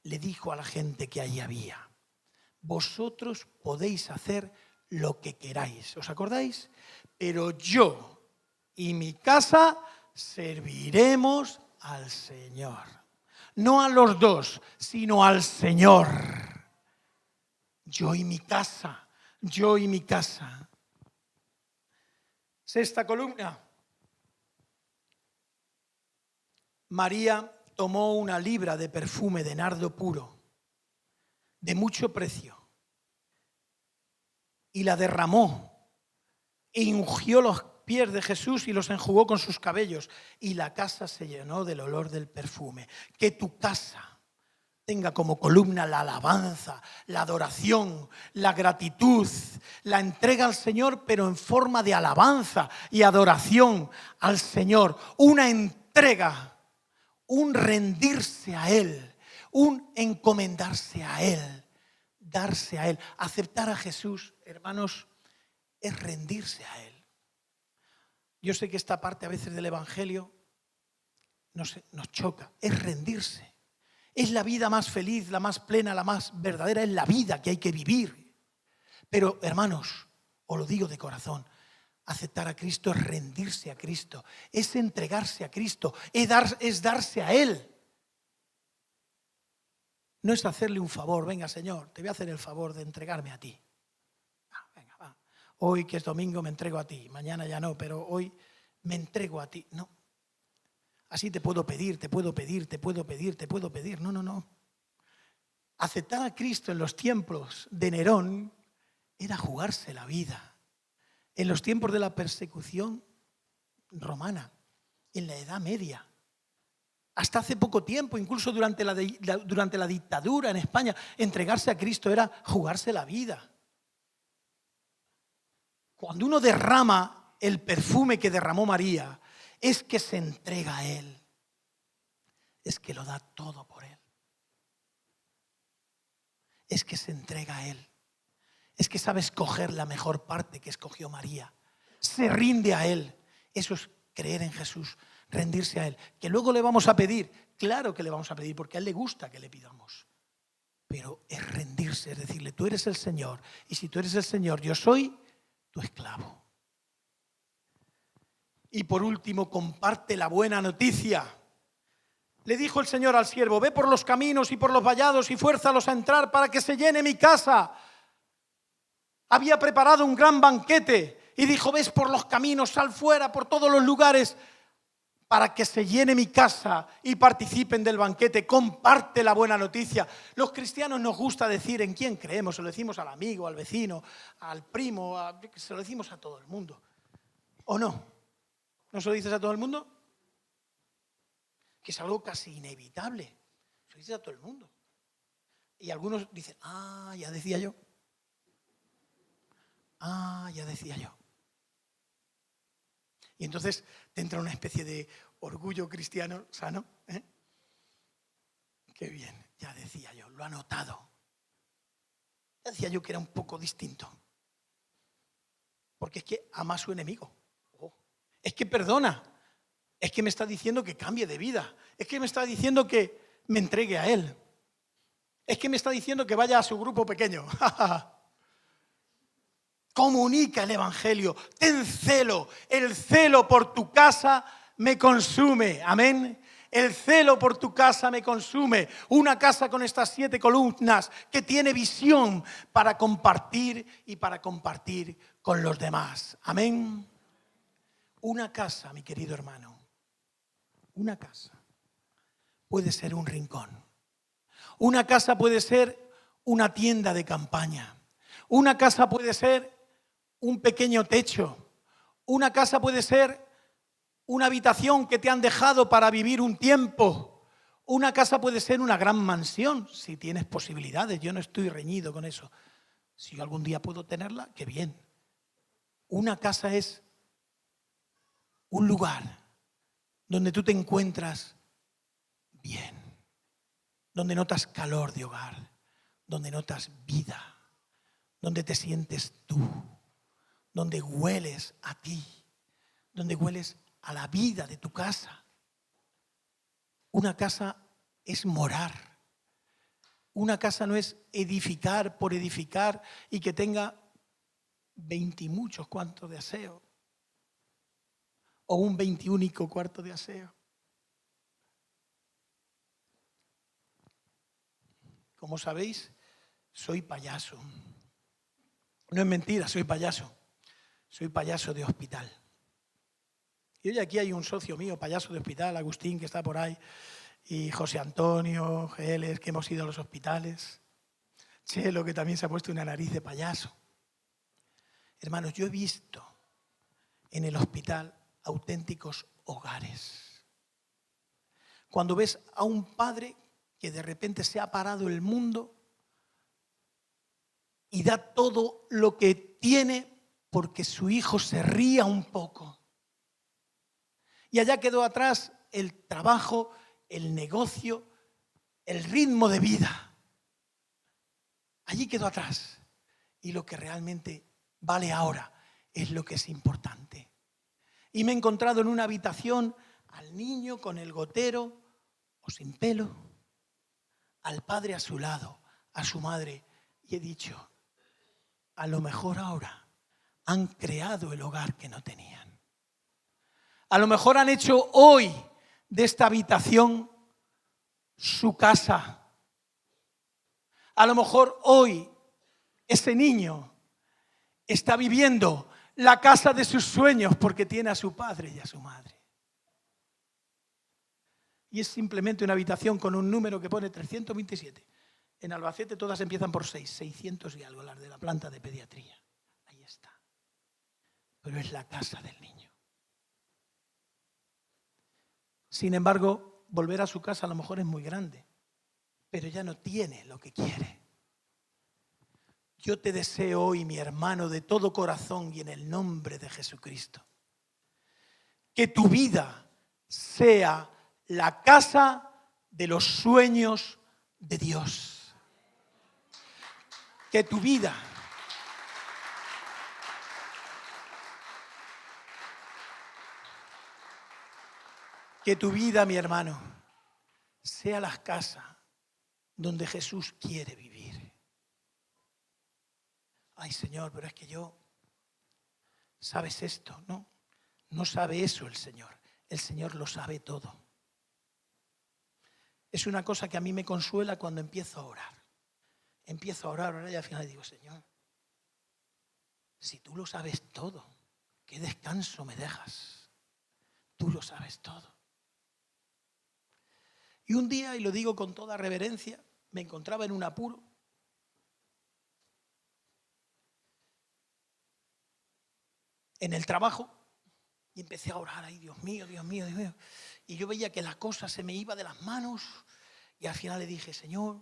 le dijo a la gente que allí había, vosotros podéis hacer lo que queráis. ¿Os acordáis? Pero yo y mi casa serviremos al Señor. no a los dos, sino al Señor. Yo y mi casa, yo y mi casa. Sexta columna. María tomó una libra de perfume de nardo puro, de mucho precio, y la derramó e ungió los pies de Jesús y los enjugó con sus cabellos, y la casa se llenó del olor del perfume. Que tu casa tenga como columna la alabanza, la adoración, la gratitud, la entrega al Señor, pero en forma de alabanza y adoración al Señor. Una entrega, un rendirse a Él, un encomendarse a Él, darse a Él. Aceptar a Jesús, hermanos, es rendirse a Él. Yo sé que esta parte a veces del Evangelio nos choca, es rendirse. Es la vida más feliz, la más plena, la más verdadera, es la vida que hay que vivir. Pero, hermanos, os lo digo de corazón, aceptar a Cristo es rendirse a Cristo, es entregarse a Cristo, es darse a Él. No es hacerle un favor, venga Señor, te voy a hacer el favor de entregarme a ti. Venga, va. Hoy que es domingo me entrego a ti, mañana ya no, pero hoy me entrego a ti. No. Así te puedo pedir, te puedo pedir, te puedo pedir, te puedo pedir. No, no, no. Aceptar a Cristo en los tiempos de Nerón era jugarse la vida. En los tiempos de la persecución romana, en la Edad Media, hasta hace poco tiempo, incluso durante la dictadura en España, entregarse a Cristo era jugarse la vida. Cuando uno derrama el perfume que derramó María, es que se entrega a Él, es que lo da todo por Él, es que se entrega a Él, es que sabe escoger la mejor parte que escogió María, se rinde a Él. Eso es creer en Jesús, rendirse a Él. Que luego le vamos a pedir, claro que le vamos a pedir, porque a Él le gusta que le pidamos, pero es rendirse, es decirle, tú eres el Señor, y si tú eres el Señor, yo soy tu esclavo. Y por último, comparte la buena noticia. Le dijo el Señor al siervo, ve por los caminos y por los vallados y fuérzalos a entrar para que se llene mi casa. Había preparado un gran banquete y dijo, ves por los caminos, sal fuera por todos los lugares para que se llene mi casa y participen del banquete. Comparte la buena noticia. Los cristianos nos gusta decir en quién creemos. Se lo decimos al amigo, al vecino, al primo, se lo decimos a todo el mundo. ¿O no? ¿No se lo dices a todo el mundo? Que es algo casi inevitable. Se lo dices a todo el mundo. Y algunos dicen, ya decía yo. Ya decía yo. Y entonces te entra una especie de orgullo cristiano sano. Qué bien, ya decía yo, lo ha notado. Ya decía yo que era un poco distinto. Porque es que ama a su enemigo. Es que perdona. Es que me está diciendo que cambie de vida. Es que me está diciendo que me entregue a Él. Es que me está diciendo que vaya a su grupo pequeño. Comunica el Evangelio. Ten celo. El celo por tu casa me consume. Amén. El celo por tu casa me consume. Una casa con estas 7 columnas que tiene visión para compartir y para compartir con los demás. Amén. Una casa, mi querido hermano, una casa puede ser un rincón. Una casa puede ser una tienda de campaña. Una casa puede ser un pequeño techo. Una casa puede ser una habitación que te han dejado para vivir un tiempo. Una casa puede ser una gran mansión, si tienes posibilidades. Yo no estoy reñido con eso. Si yo algún día puedo tenerla, qué bien. Una casa es un lugar donde tú te encuentras bien, donde notas calor de hogar, donde notas vida, donde te sientes tú, donde hueles a ti, donde hueles a la vida de tu casa. Una casa es morar. Una casa no es edificar por edificar y que tenga 20 y muchos cuartos de aseo o un 21 cuarto de aseo. como sabéis, soy payaso. No es mentira, soy payaso. Soy payaso de hospital. Y hoy aquí hay un socio mío, payaso de hospital, Agustín, que está por ahí, y José Antonio, Geles, que hemos ido a los hospitales. Chelo, que también se ha puesto una nariz de payaso. Hermanos, yo he visto en el hospital auténticos hogares. Cuando ves a un padre que de repente se ha parado el mundo y da todo lo que tiene porque su hijo se ría un poco. Y allá quedó atrás el trabajo, el negocio, el ritmo de vida. Allí quedó atrás. Y lo que realmente vale ahora es lo que es importante. Y me he encontrado en una habitación al niño con el gotero o sin pelo, al padre a su lado, a su madre, y he dicho, a lo mejor ahora han creado el hogar que no tenían. A lo mejor han hecho hoy de esta habitación su casa. A lo mejor hoy ese niño está viviendo la casa de sus sueños porque tiene a su padre y a su madre. Y es simplemente una habitación con un número que pone 327. En Albacete todas empiezan por 600 y algo, las de la planta de pediatría. Ahí está. Pero es la casa del niño. Sin embargo, volver a su casa a lo mejor es muy grande, pero ya no tiene lo que quiere. Yo te deseo hoy, mi hermano, de todo corazón y en el nombre de Jesucristo, que tu vida sea la casa de los sueños de Dios. Que tu vida mi hermano, sea la casa donde Jesús quiere vivir. Ay, Señor, pero es que yo, ¿sabes esto? No sabe eso el Señor. El Señor lo sabe todo. Es una cosa que a mí me consuela cuando empiezo a orar. Empiezo a orar y al final digo, Señor, si tú lo sabes todo, ¿qué descanso me dejas? Tú lo sabes todo. Y un día, y lo digo con toda reverencia, me encontraba en un apuro. En el trabajo. Y empecé a orar, ay, Dios mío, Dios mío, Dios mío. Y yo veía que la cosa se me iba de las manos. Y al final le dije, Señor,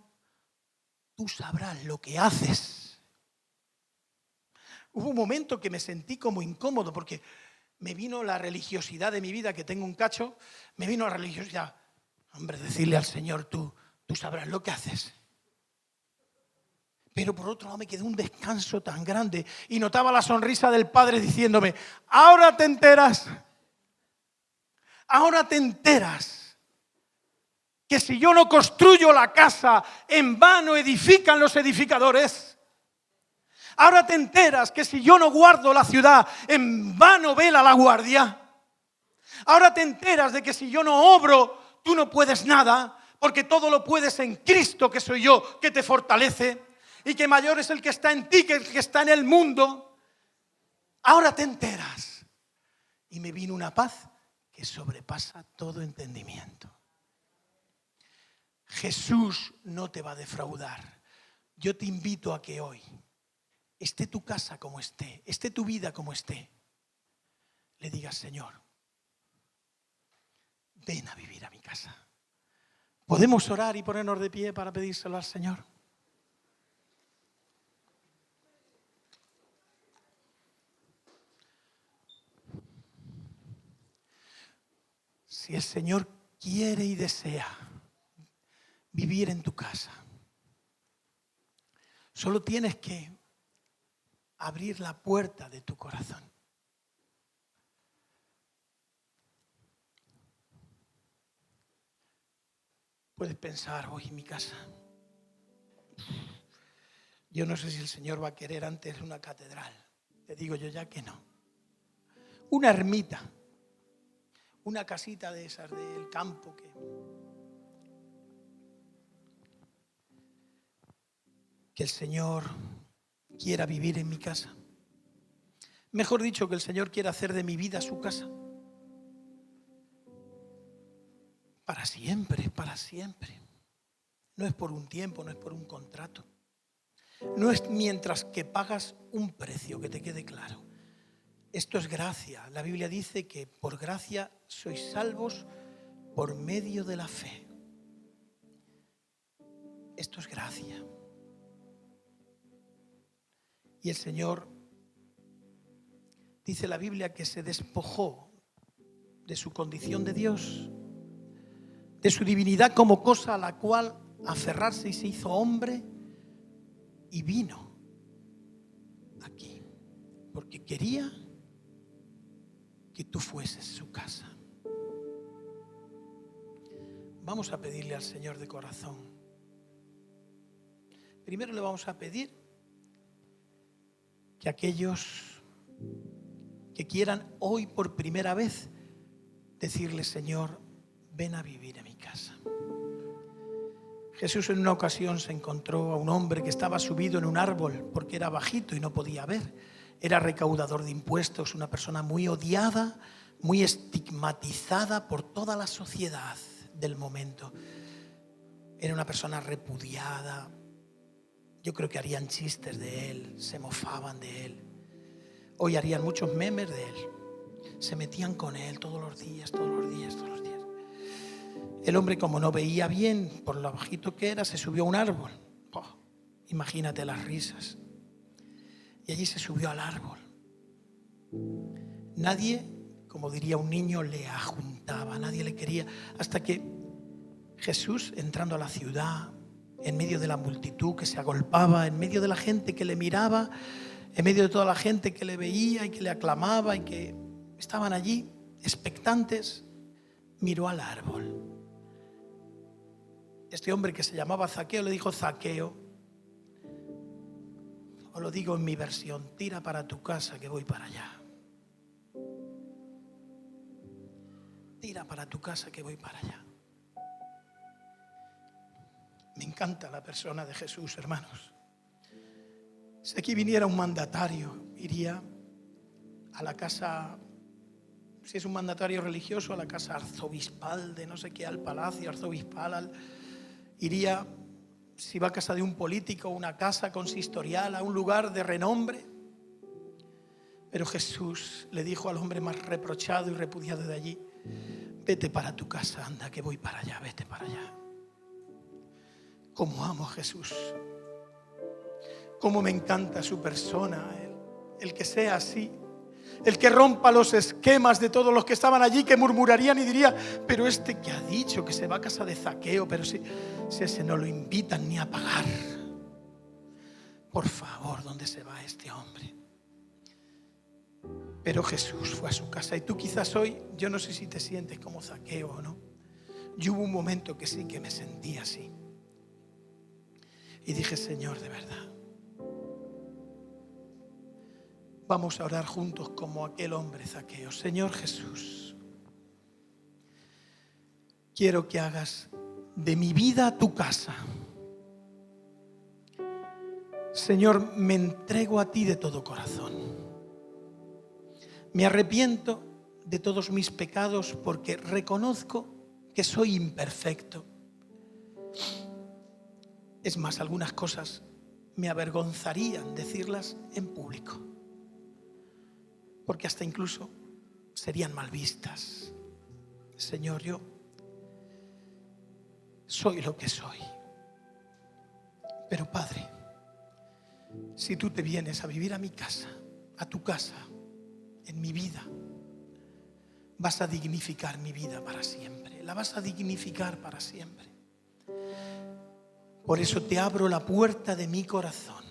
tú sabrás lo que haces. Hubo un momento que me sentí como incómodo porque me vino la religiosidad de mi vida, que tengo un cacho, me vino la religiosidad. Hombre, decirle al Señor, tú sabrás lo que haces. Pero por otro lado me quedó un descanso tan grande y notaba la sonrisa del Padre diciéndome, ahora te enteras que si yo no construyo la casa, en vano edifican los edificadores. Ahora te enteras que si yo no guardo la ciudad, en vano vela la guardia. Ahora te enteras de que si yo no obro, tú no puedes nada, porque todo lo puedes en Cristo, que soy yo, que te fortalece, y que mayor es el que está en ti que el que está en el mundo. Ahora te enteras. Y me vino una paz que sobrepasa todo entendimiento. Jesús no te va a defraudar. Yo te invito a que hoy, esté tu casa como esté tu vida como esté, le digas, Señor, ven a vivir a mi casa. ¿Podemos orar y ponernos de pie para pedírselo al Señor? Si el Señor quiere y desea vivir en tu casa, solo tienes que abrir la puerta de tu corazón. Puedes pensar, hoy en mi casa, yo no sé si el Señor va a querer antes una catedral. Te digo yo ya que no. Una ermita, una casita de esas del campo que el Señor quiera vivir en mi casa. Mejor dicho, que el Señor quiera hacer de mi vida su casa. Para siempre, para siempre. No es por un tiempo, no es por un contrato. No es mientras que pagas un precio, que te quede claro. Esto es gracia. La Biblia dice que por gracia sois salvos por medio de la fe. Esto es gracia. Y el Señor, dice la Biblia, que se despojó de su condición de Dios, de su divinidad como cosa a la cual aferrarse, y se hizo hombre y vino aquí, porque quería que tú fueses su casa. Vamos a pedirle al Señor de corazón. Primero le vamos a pedir que aquellos que quieran hoy por primera vez decirle: Señor, ven a vivir en mi casa. Jesús en una ocasión se encontró a un hombre que estaba subido en un árbol porque era bajito y no podía ver. Era recaudador de impuestos, una persona muy odiada, muy estigmatizada por toda la sociedad del momento. Era una persona repudiada. Yo creo que harían chistes de él, se mofaban de él. Hoy harían muchos memes de él. Se metían con él todos los días. El hombre, como no veía bien por lo bajito que era, se subió a un árbol. Imagínate las risas. Y allí se subió al árbol. Nadie, como diría un niño, le ajuntaba, nadie le quería. Hasta que Jesús, entrando a la ciudad, en medio de la multitud que se agolpaba, en medio de la gente que le miraba, en medio de toda la gente que le veía y que le aclamaba y que estaban allí expectantes, miró al árbol. Este hombre, que se llamaba Zaqueo, le dijo: Zaqueo, os lo digo en mi versión, tira para tu casa que voy para allá. Tira para tu casa que voy para allá. Me encanta la persona de Jesús, hermanos. Si aquí viniera un mandatario, iría a la casa, si es un mandatario religioso, a la casa arzobispal de no sé qué, al palacio arzobispal, iría, si va a casa de un político, una casa consistorial, a un lugar de renombre. Pero Jesús le dijo al hombre más reprochado y repudiado de allí: vete para tu casa, anda, que voy para allá, vete para allá. Cómo amo a Jesús, cómo me encanta su persona, el que sea así, el que rompa los esquemas de todos los que estaban allí, que murmurarían y dirían: pero este que ha dicho que se va a casa de Zaqueo, pero si ese no lo invitan ni a pagar. Por favor, ¿dónde se va este hombre? Pero Jesús fue a su casa. Y tú quizás hoy, yo no sé si te sientes como Zaqueo o no. Yo hubo un momento que sí, que me sentí así. Y dije: Señor, de verdad, vamos a orar juntos como aquel hombre Zaqueo. Señor Jesús, quiero que hagas de mi vida tu casa. Señor, me entrego a ti de todo corazón. Me arrepiento de todos mis pecados porque reconozco que soy imperfecto. Es más, algunas cosas me avergonzarían decirlas en público, porque hasta incluso serían mal vistas. Señor, yo soy lo que soy. Pero Padre, si tú te vienes a vivir a mi casa, a tu casa, en mi vida, vas a dignificar mi vida para siempre. La vas a dignificar para siempre. Por eso te abro la puerta de mi corazón.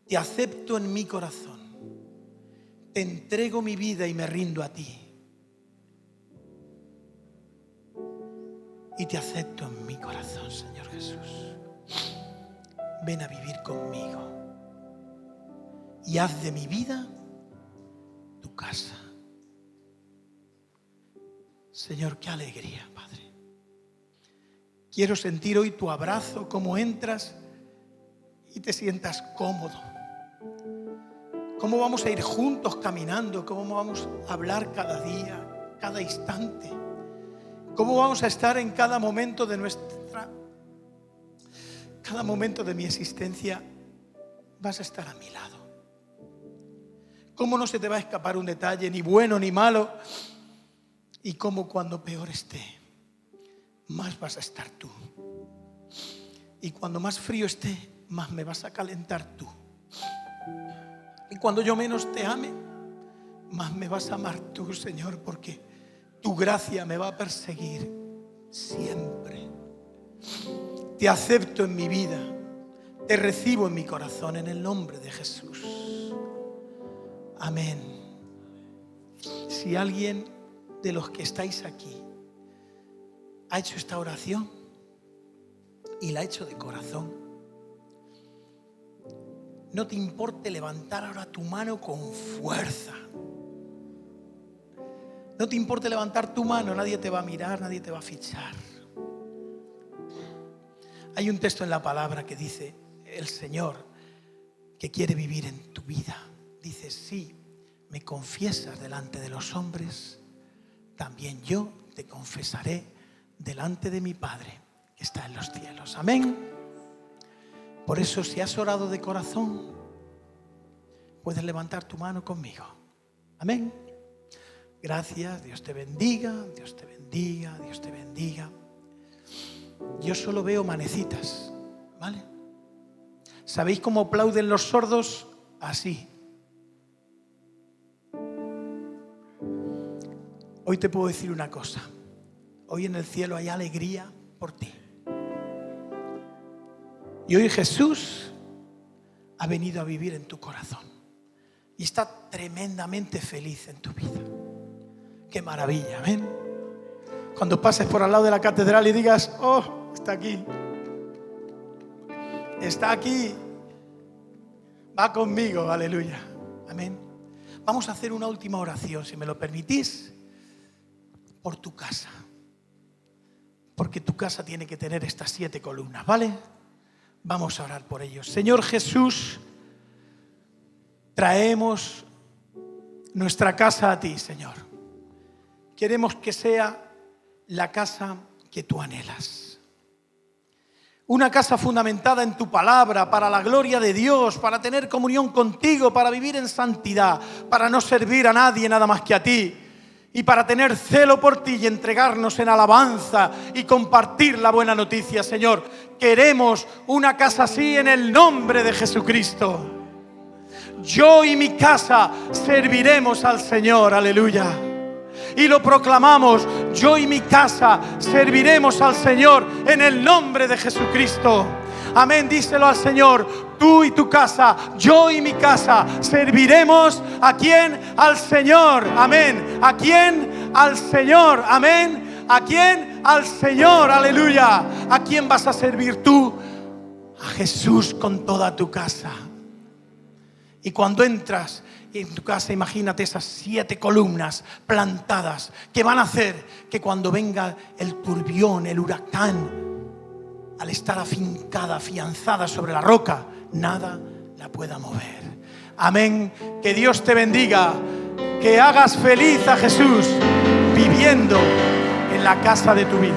Te acepto en mi corazón. Te entrego mi vida y me rindo a ti. Y te acepto en mi corazón, Señor Jesús. Ven a vivir conmigo. Y haz de mi vida tu casa. Señor, qué alegría, Padre. Quiero sentir hoy tu abrazo, cómo entras y te sientas cómodo. Cómo vamos a ir juntos caminando, cómo vamos a hablar cada día, cada instante. Cómo vamos a estar en cada momento de cada momento de mi existencia. Vas a estar a mi lado. Cómo no se te va a escapar un detalle, ni bueno ni malo. Y cómo cuando peor esté, más vas a estar tú. Y cuando más frío esté, más me vas a calentar tú. Y cuando yo menos te ame, más me vas a amar tú, Señor, porque tu gracia me va a perseguir siempre. Te acepto en mi vida, te recibo en mi corazón en el nombre de Jesús. Amén. Si alguien de los que estáis aquí ha hecho esta oración y la ha hecho de corazón, no te importe levantar ahora tu mano con fuerza. No te importe levantar tu mano, nadie te va a mirar, nadie te va a fichar. Hay un texto en la palabra que dice, el Señor que quiere vivir en tu vida, dice, si me confiesas delante de los hombres, también yo te confesaré delante de mi Padre que está en los cielos. Amén. Por eso, si has orado de corazón, puedes levantar tu mano conmigo. Amén. Gracias, Dios te bendiga, Dios te bendiga, Dios te bendiga. Yo solo veo manecitas, ¿vale? ¿Sabéis cómo aplauden los sordos? Así. Hoy te puedo decir una cosa. Hoy en el cielo hay alegría por ti. Y hoy Jesús ha venido a vivir en tu corazón. Y está tremendamente feliz en tu vida. ¡Qué maravilla! ¿Ven? Cuando pases por al lado de la catedral y digas, oh, está aquí. Está aquí. Va conmigo, aleluya. Amén. Vamos a hacer una última oración, si me lo permitís, por tu casa. Porque tu casa tiene que tener estas 7 columnas, ¿vale? Vamos a orar por ellos. Señor Jesús, traemos nuestra casa a ti, Señor. Queremos que sea la casa que tú anhelas. Una casa fundamentada en tu palabra, para la gloria de Dios, para tener comunión contigo, para vivir en santidad, para no servir a nadie nada más que a ti. Y para tener celo por ti y entregarnos en alabanza y compartir la buena noticia, Señor. Queremos una casa así en el nombre de Jesucristo. Yo y mi casa serviremos al Señor, aleluya. Y lo proclamamos, yo y mi casa serviremos al Señor en el nombre de Jesucristo. Amén, díselo al Señor. Tú y tu casa, yo y mi casa, serviremos ¿a quién? Al Señor. Amén. ¿A quién? Al Señor. Amén. ¿A quién? Al Señor. Aleluya. ¿A quién vas a servir tú? A Jesús con toda tu casa. Y cuando entras en tu casa, imagínate esas 7 columnas plantadas que van a hacer que cuando venga el turbión, el huracán, al estar afincada, afianzada sobre la roca, nada la pueda mover. Amén. Que Dios te bendiga. Que hagas feliz a Jesús viviendo en la casa de tu vida.